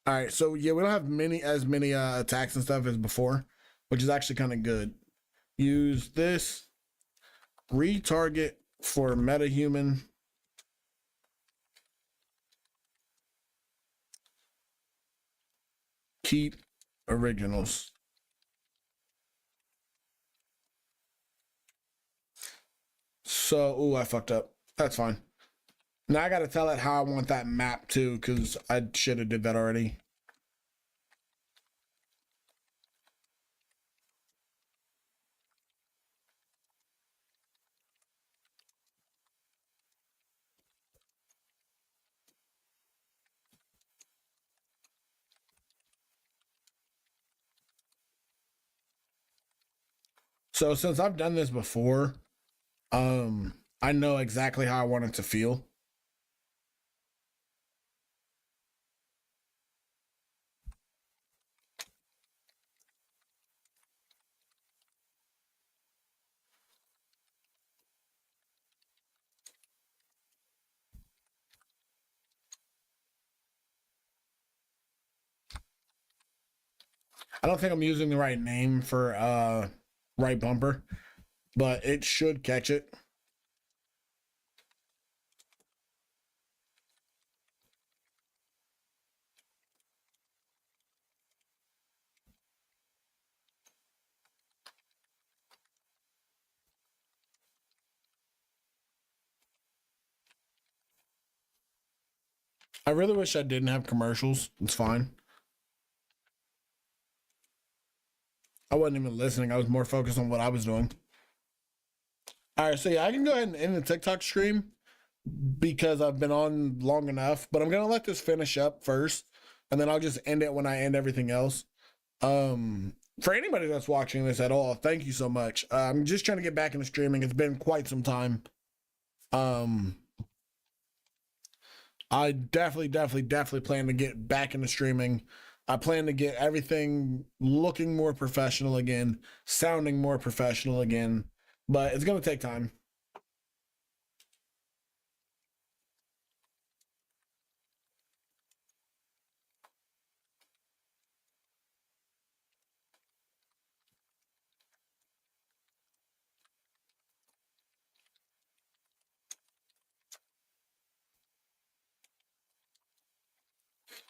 All right. So yeah, we don't have as many attacks and stuff as before, which is actually kind of good. Use this. Retarget for metahuman. Keep originals. So, ooh, I fucked up. That's fine. Now I got to tell it how I want that map too, because I should have did that already. So since I've done this before, I know exactly how I want it to feel. I don't think I'm using the right name for right bumper, but it should catch it. I really wish I didn't have commercials. It's fine. I wasn't even listening. I was more focused on what I was doing. All right, so yeah, I can go ahead and end the TikTok stream because I've been on long enough, but I'm gonna let this finish up first, and then I'll just end it when I end everything else. For anybody that's watching this at all, thank you so much. I'm just trying to get back into streaming. It's been quite some time. Um, I definitely plan to get back into streaming. I plan to get everything looking more professional again, sounding more professional again, but it's gonna take time.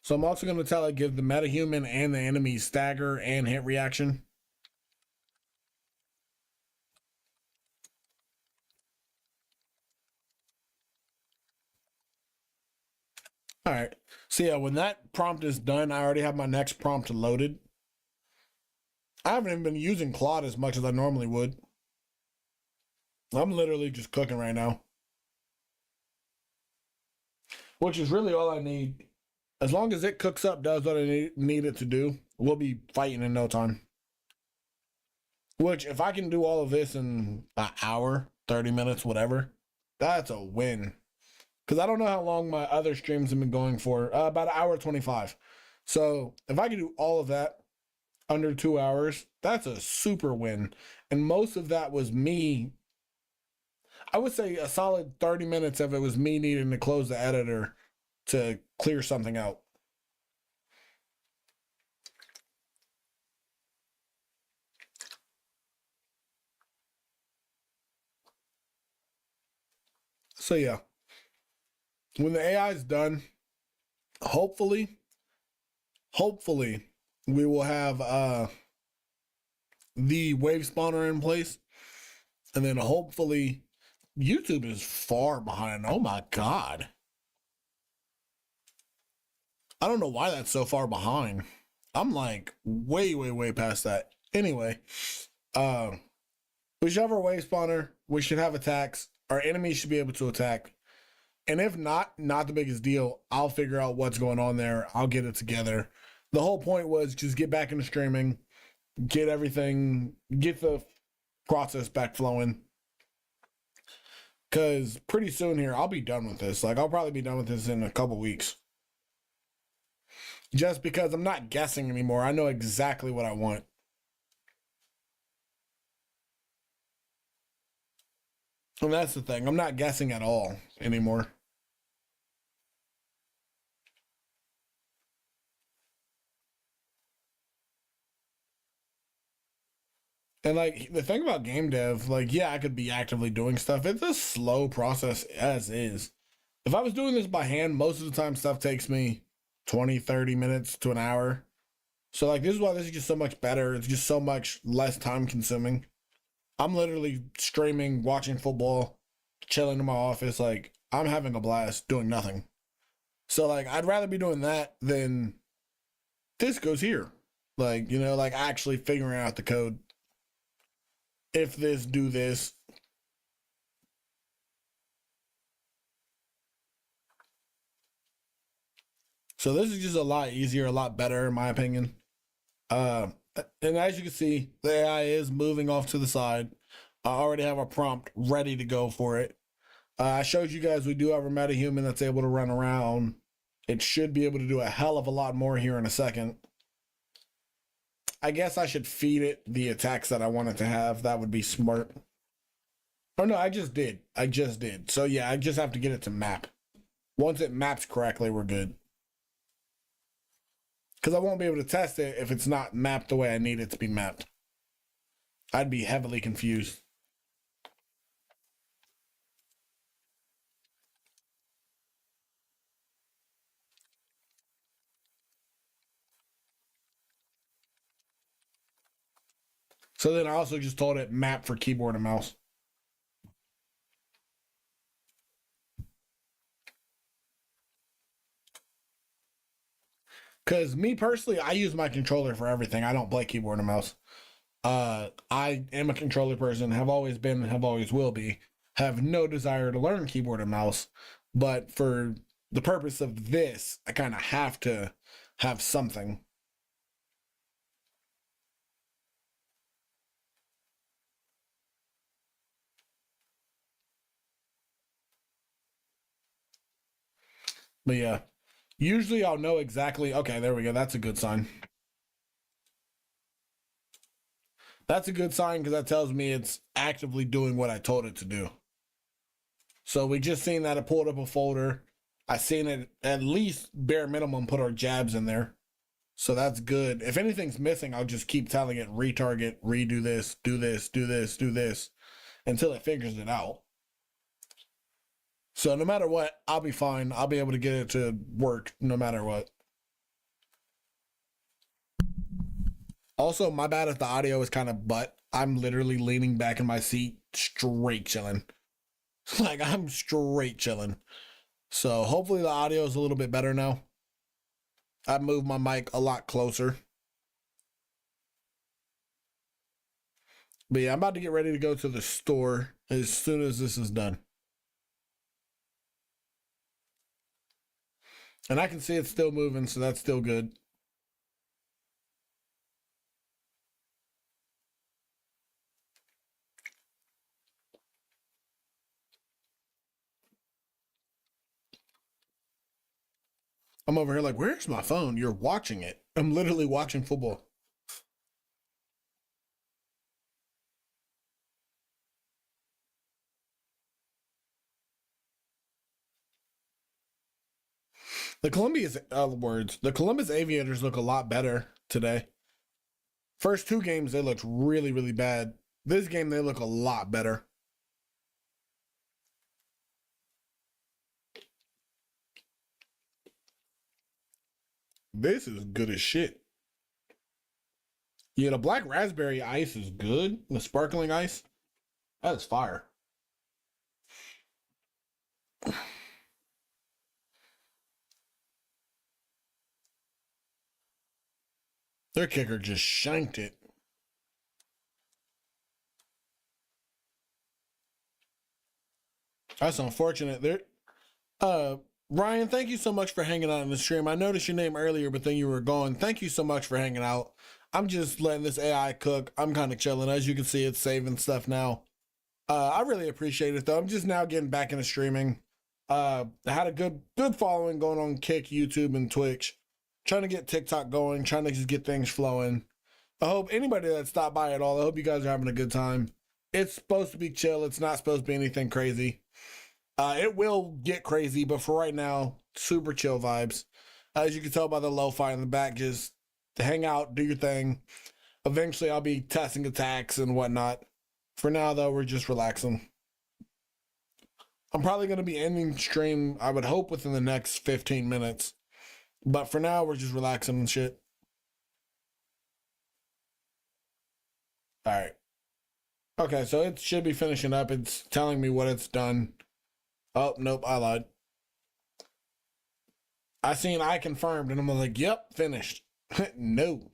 So I'm also going to tell it give the metahuman and the enemy stagger and hit reaction. All right. So yeah, when that prompt is done, I already have my next prompt loaded. I haven't even been using Claude as much as I normally would. I'm literally just cooking right now, which is really all I need. As long as it cooks up, does what it need it to do, we'll be fighting in no time. Which, if I can do all of this in an hour, 30 minutes, whatever, that's a win. Because I don't know how long my other streams have been going for. About an hour 25. So if I can do all of that under 2 hours, that's a super win. And most of that was me. I would say a solid 30 minutes of it was me needing to close the editor to clear something out. So yeah, when the AI is done, hopefully, hopefully we will have the wave spawner in place, and then hopefully YouTube is far behind. Oh my god. I don't know why that's so far behind. I'm like way, way, way past that. Anyway, uh, we should have our wave spawner. We should have attacks. Our enemies should be able to attack. And if not, not the biggest deal. I'll figure out what's going on there. I'll get it together. The whole point was just get back into streaming, get everything, get the process back flowing. Because pretty soon here, I'll be done with this. Like, I'll probably be done with this in a couple weeks. Just because I'm not guessing anymore. I know exactly what I want. And that's the thing. I'm not guessing at all anymore. And like the thing about game dev, like, yeah, I could be actively doing stuff. It's a slow process as is. If I was doing this by hand, most of the time stuff takes me 20, 30 minutes to an hour. So like this is why this is just so much better. It's just so much less time consuming. I'm literally streaming, watching football, chilling in my office. Like I'm having a blast doing nothing. So like I'd rather be doing that than this goes here. Like, you know, like actually figuring out the code. If this, do this. So this is just a lot easier, a lot better in my opinion. Uh, and as you can see, the AI is moving off to the side. I already have a prompt ready to go for it. I showed you guys we do have a metahuman that's able to run around. It should be able to do a hell of a lot more here in a second. I guess I should feed it the attacks that I want it to have. That would be smart. Oh no, I just did. I just did. So yeah, I just have to get it to map. Once it maps correctly, we're good. Because I won't be able to test it if it's not mapped the way I need it to be mapped. I'd be heavily confused. So then I also just told it map for keyboard and mouse. Because me personally, I use my controller for everything. I don't play keyboard and mouse. I am a controller person, have always been, have always will be. Have no desire to learn keyboard and mouse, but for the purpose of this, I kind of have to have something. But yeah, usually I'll know exactly. Okay, there we go. That's a good sign. That's a good sign because that tells me it's actively doing what I told it to do. So we just seen that it pulled up a folder. I seen it at least bare minimum put our jabs in there. So that's good. If anything's missing, I'll just keep telling it retarget, redo this, do this, do this, do this until it figures it out. So no matter what, I'll be fine. I'll be able to get it to work no matter what. Also, my bad if the audio is kind of butt. I'm literally leaning back in my seat, straight chilling. Like I'm straight chilling. So hopefully the audio is a little bit better now. I moved my mic a lot closer. But yeah, I'm about to get ready to go to the store as soon as this is done. And I can see it's still moving, so that's still good. I'm over here like, where's my phone? You're watching it. I'm literally watching football. The Columbus Aviators look a lot better today. First two games they looked really, really bad. This game they look a lot better. This is good as shit. Yeah, the black raspberry ice is good. The sparkling ice, that is fire. Their kicker just shanked it. That's unfortunate. There, Ryan, thank you so much for hanging out in the stream. I noticed your name earlier, but then you were gone. Thank you so much for hanging out. I'm just letting this AI cook. I'm kind of chilling. As you can see, it's saving stuff now. I really appreciate it though. I'm just now getting back into streaming. I had a good following going on Kick, YouTube, and Twitch. Trying to get TikTok going, trying to just get things flowing. I hope anybody that stopped by at all, I hope you guys are having a good time. It's supposed to be chill. It's not supposed to be anything crazy. It will get crazy, but for right now, super chill vibes. As you can tell by the lo-fi in the back, just hang out, do your thing. Eventually, I'll be testing attacks and whatnot. For now, though, we're just relaxing. I'm probably going to be ending stream, I would hope, within the next 15 minutes. But for now, we're just relaxing and shit. All right. Okay, so it should be finishing up. It's telling me what it's done. Oh, nope, I lied. I seen I confirmed, and I'm like, yep, finished. No.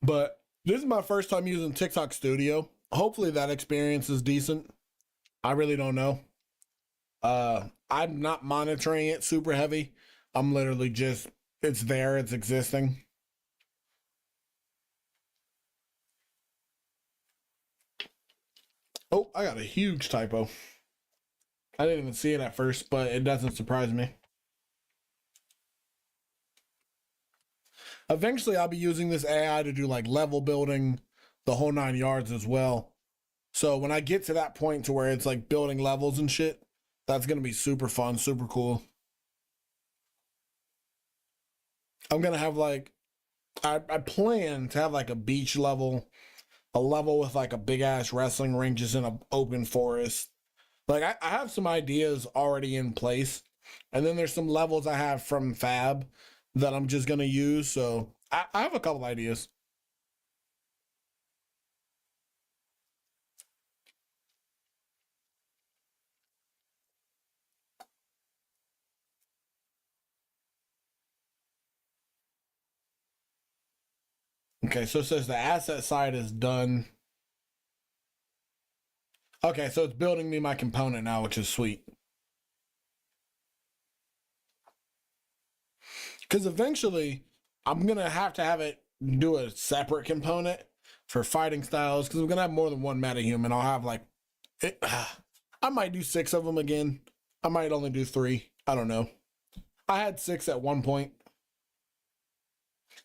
But this is my first time using TikTok Studio. Hopefully that experience is decent. I really don't know. I'm not monitoring it super heavy. I'm literally just it's there, it's existing. Oh, I got a huge typo. I didn't even see it at first, but it doesn't surprise me. Eventually, I'll be using this AI to do like level building, the whole 9 yards as well. So when I get to that point to where it's like building levels and shit, that's gonna be super fun, super cool. I'm gonna have like I plan to have like a beach level, a level with like a big ass wrestling ring just in an open forest. Like I have some ideas already in place, and then there's some levels I have from Fab that I'm just gonna use. So I have a couple ideas. Okay, so it says the asset side is done. Okay, so it's building me my component now, which is sweet. Because eventually I'm gonna have to have it do a separate component for fighting styles. Because I'm gonna have more than one metahuman. I'll have like it, I might do six of them again. I might only do three. I don't know. I had six at one point.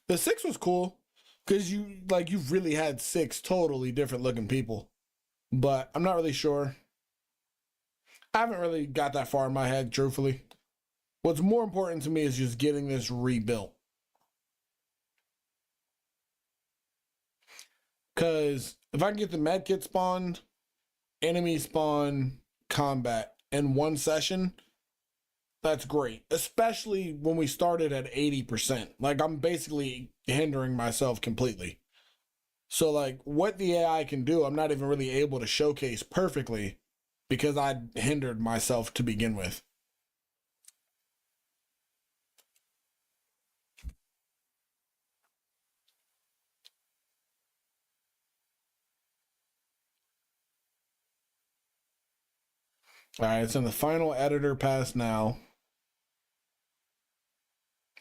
The six was cool because you really had six totally different looking people. But I'm not really sure. I haven't really got that far in my head, truthfully. What's more important to me is just getting this rebuilt. Because if I can get the medkit spawned, enemy spawn, combat in one session, that's great. Especially when we started at 80%. Like, I'm basically hindering myself completely. So, like, what the AI can do, I'm not even really able to showcase perfectly because I hindered myself to begin with. All right, it's in the final editor pass now.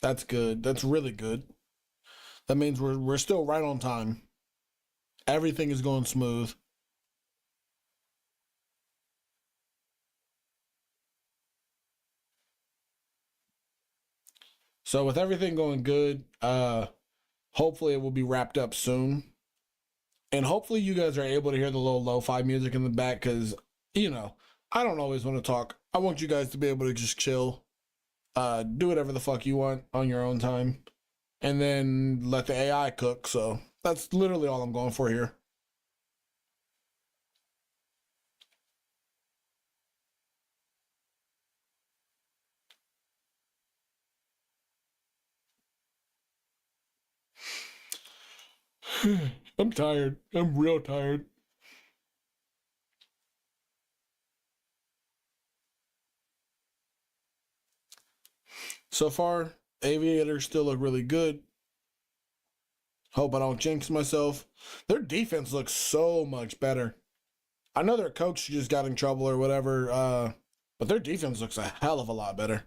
That's good. That's really good. That means we're still right on time. Everything is going smooth. So with everything going good, hopefully it will be wrapped up soon. And hopefully you guys are able to hear the little lo-fi music in the back because, you know, I don't always want to talk. I want you guys to be able to just chill, do whatever the fuck you want on your own time, and then let the AI cook. So that's literally all I'm going for here. I'm tired. I'm real tired. So far, Aviators still look really good. Hope I don't jinx myself. Their defense looks so much better. I know their coach just got in trouble or whatever, but their defense looks a hell of a lot better.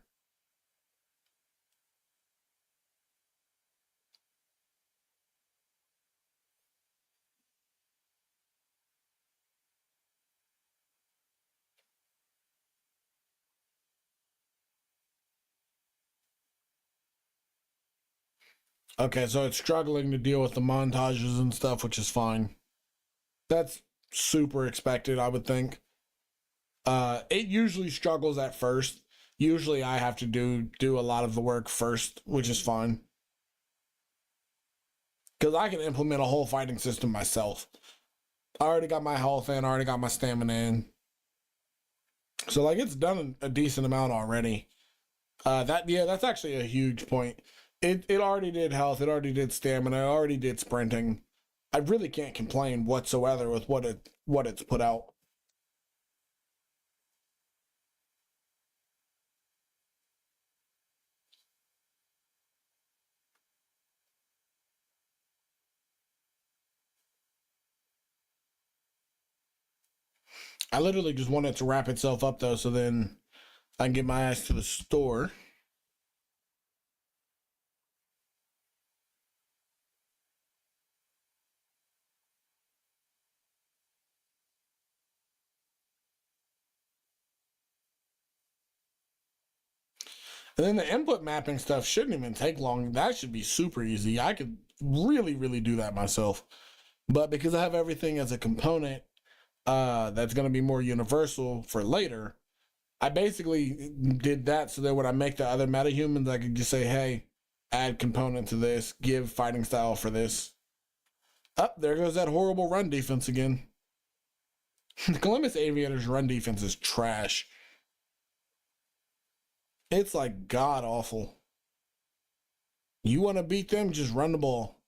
Okay, so it's struggling to deal with the montages and stuff, which is fine. That's super expected, I would think. It usually struggles at first. Usually I have to do a lot of the work first, which is fine. Because I can implement a whole fighting system myself. I already got my health in, I already got my stamina in. So like it's done a decent amount already. That's actually a huge point. It already did health, it already did stamina, it already did sprinting. I really can't complain whatsoever with what it's put out. I literally just want it to wrap itself up though, so then I can get my ass to the store. And then the input mapping stuff shouldn't even take long. That should be super easy. I could really, really do that myself. But because I have everything as a component that's going to be more universal for later, I basically did that so that when I make the other metahumans, I could just say, hey, add component to this, give fighting style for this. Up there goes that horrible run defense again. The Columbus Aviators' run defense is trash. It's like god awful. You want to beat them, just run the ball.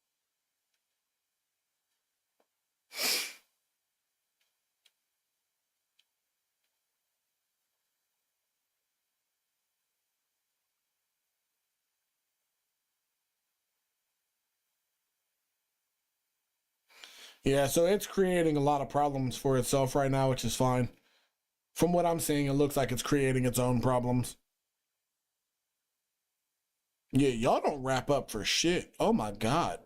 Yeah, so it's creating a lot of problems for itself right now, which is fine. From what I'm seeing, it looks like it's creating its own problems. Yeah, y'all don't wrap up for shit. Oh my god.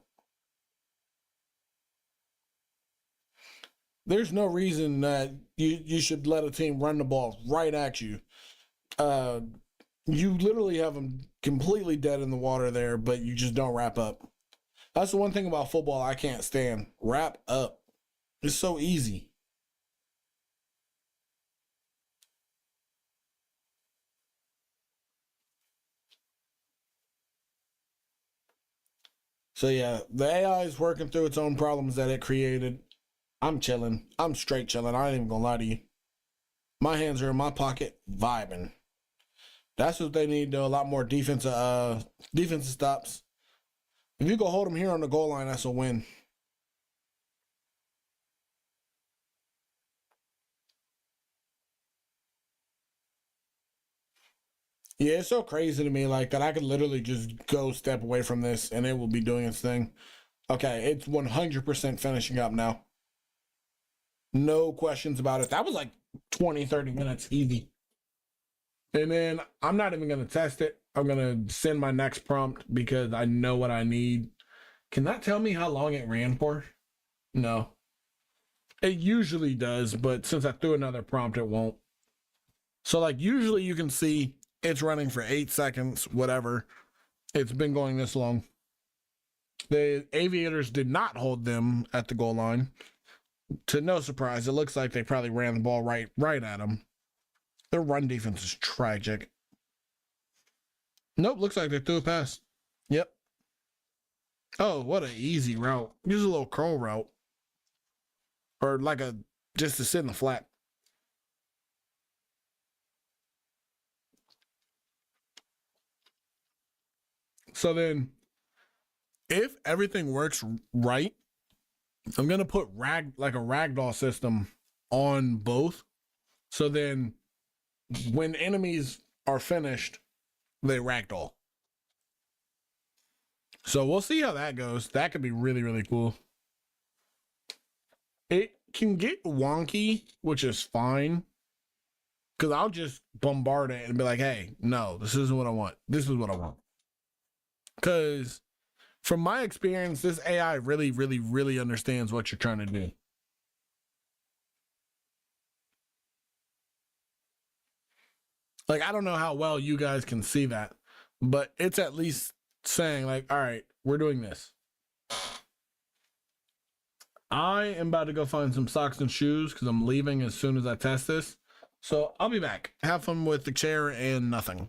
There's no reason that you should let a team run the ball right at you. Uh, you literally have them completely dead in the water there, but you just don't wrap up. That's the one thing about football I can't stand. Wrap up. It's so easy. So yeah, the AI is working through its own problems that it created. I'm chilling. I'm straight chilling. I ain't even gonna lie to you. My hands are in my pocket, vibing. That's what they need. Though a lot more defensive stops. If you go hold them here on the goal line, that's a win. Yeah, it's so crazy to me like that. I could literally just go step away from this and it will be doing its thing. Okay, it's 100% finishing up now. No questions about it. That was like 20, 30 minutes easy. And then I'm not even going to test it. I'm going to send my next prompt because I know what I need. Can that tell me how long it ran for? No. It usually does, but since I threw another prompt, it won't. So, like, usually you can see it's running for 8 seconds, whatever. It's been going this long. The Aviators did not hold them at the goal line. To no surprise, it looks like they probably ran the ball right at them. Their run defense is tragic. Nope, looks like they threw a pass. Yep. Oh, what an easy route. Just a little curl route. Or like just to sit in the flat. So then, if everything works right, I'm going to put a ragdoll system on both. So then when enemies are finished, they ragdoll. So we'll see how that goes. That could be really, really cool. It can get wonky, which is fine. Because I'll just bombard it and be like, hey, no, this isn't what I want. This is what I want. Because from my experience, this AI really, really, really understands what you're trying to do. Like, I don't know how well you guys can see that, but it's at least saying, like, all right, we're doing this. I am about to go find some socks and shoes because I'm leaving as soon as I test this. So I'll be back. Have fun with the chair and nothing.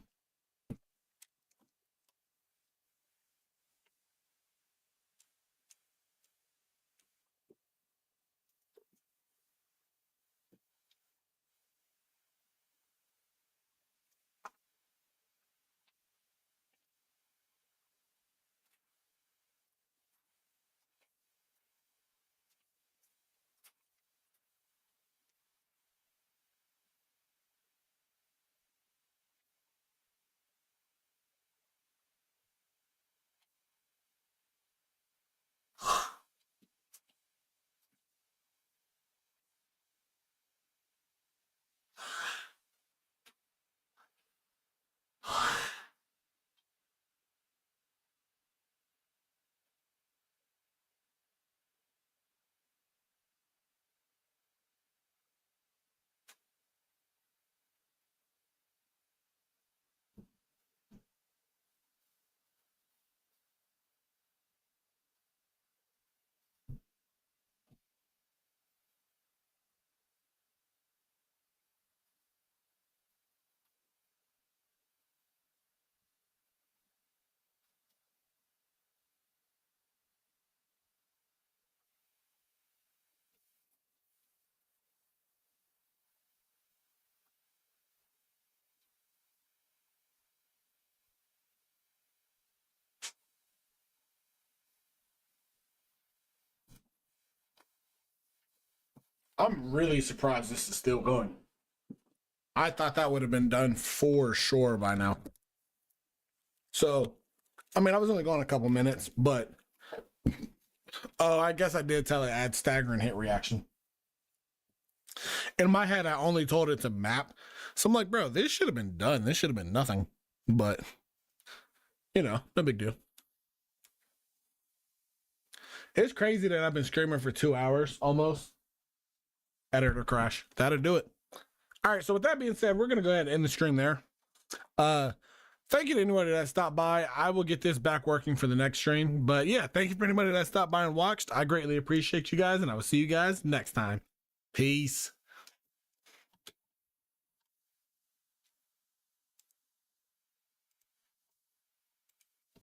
I'm really surprised this is still going. I thought that would have been done for sure by now. So, I mean, I was only going a couple minutes, but oh, I guess I did tell it add stagger and hit reaction. In my head, I only told it to map. So I'm like, bro, this should have been done. This should have been nothing. But, no big deal. It's crazy that I've been streaming for 2 hours almost. Editor crash. That'll do it. All right. So with that being said, we're going to go ahead and end the stream there. Thank you to anybody that stopped by. I will get this back working for the next stream. But yeah, thank you for anybody that stopped by and watched. I greatly appreciate you guys, and I will see you guys next time. Peace.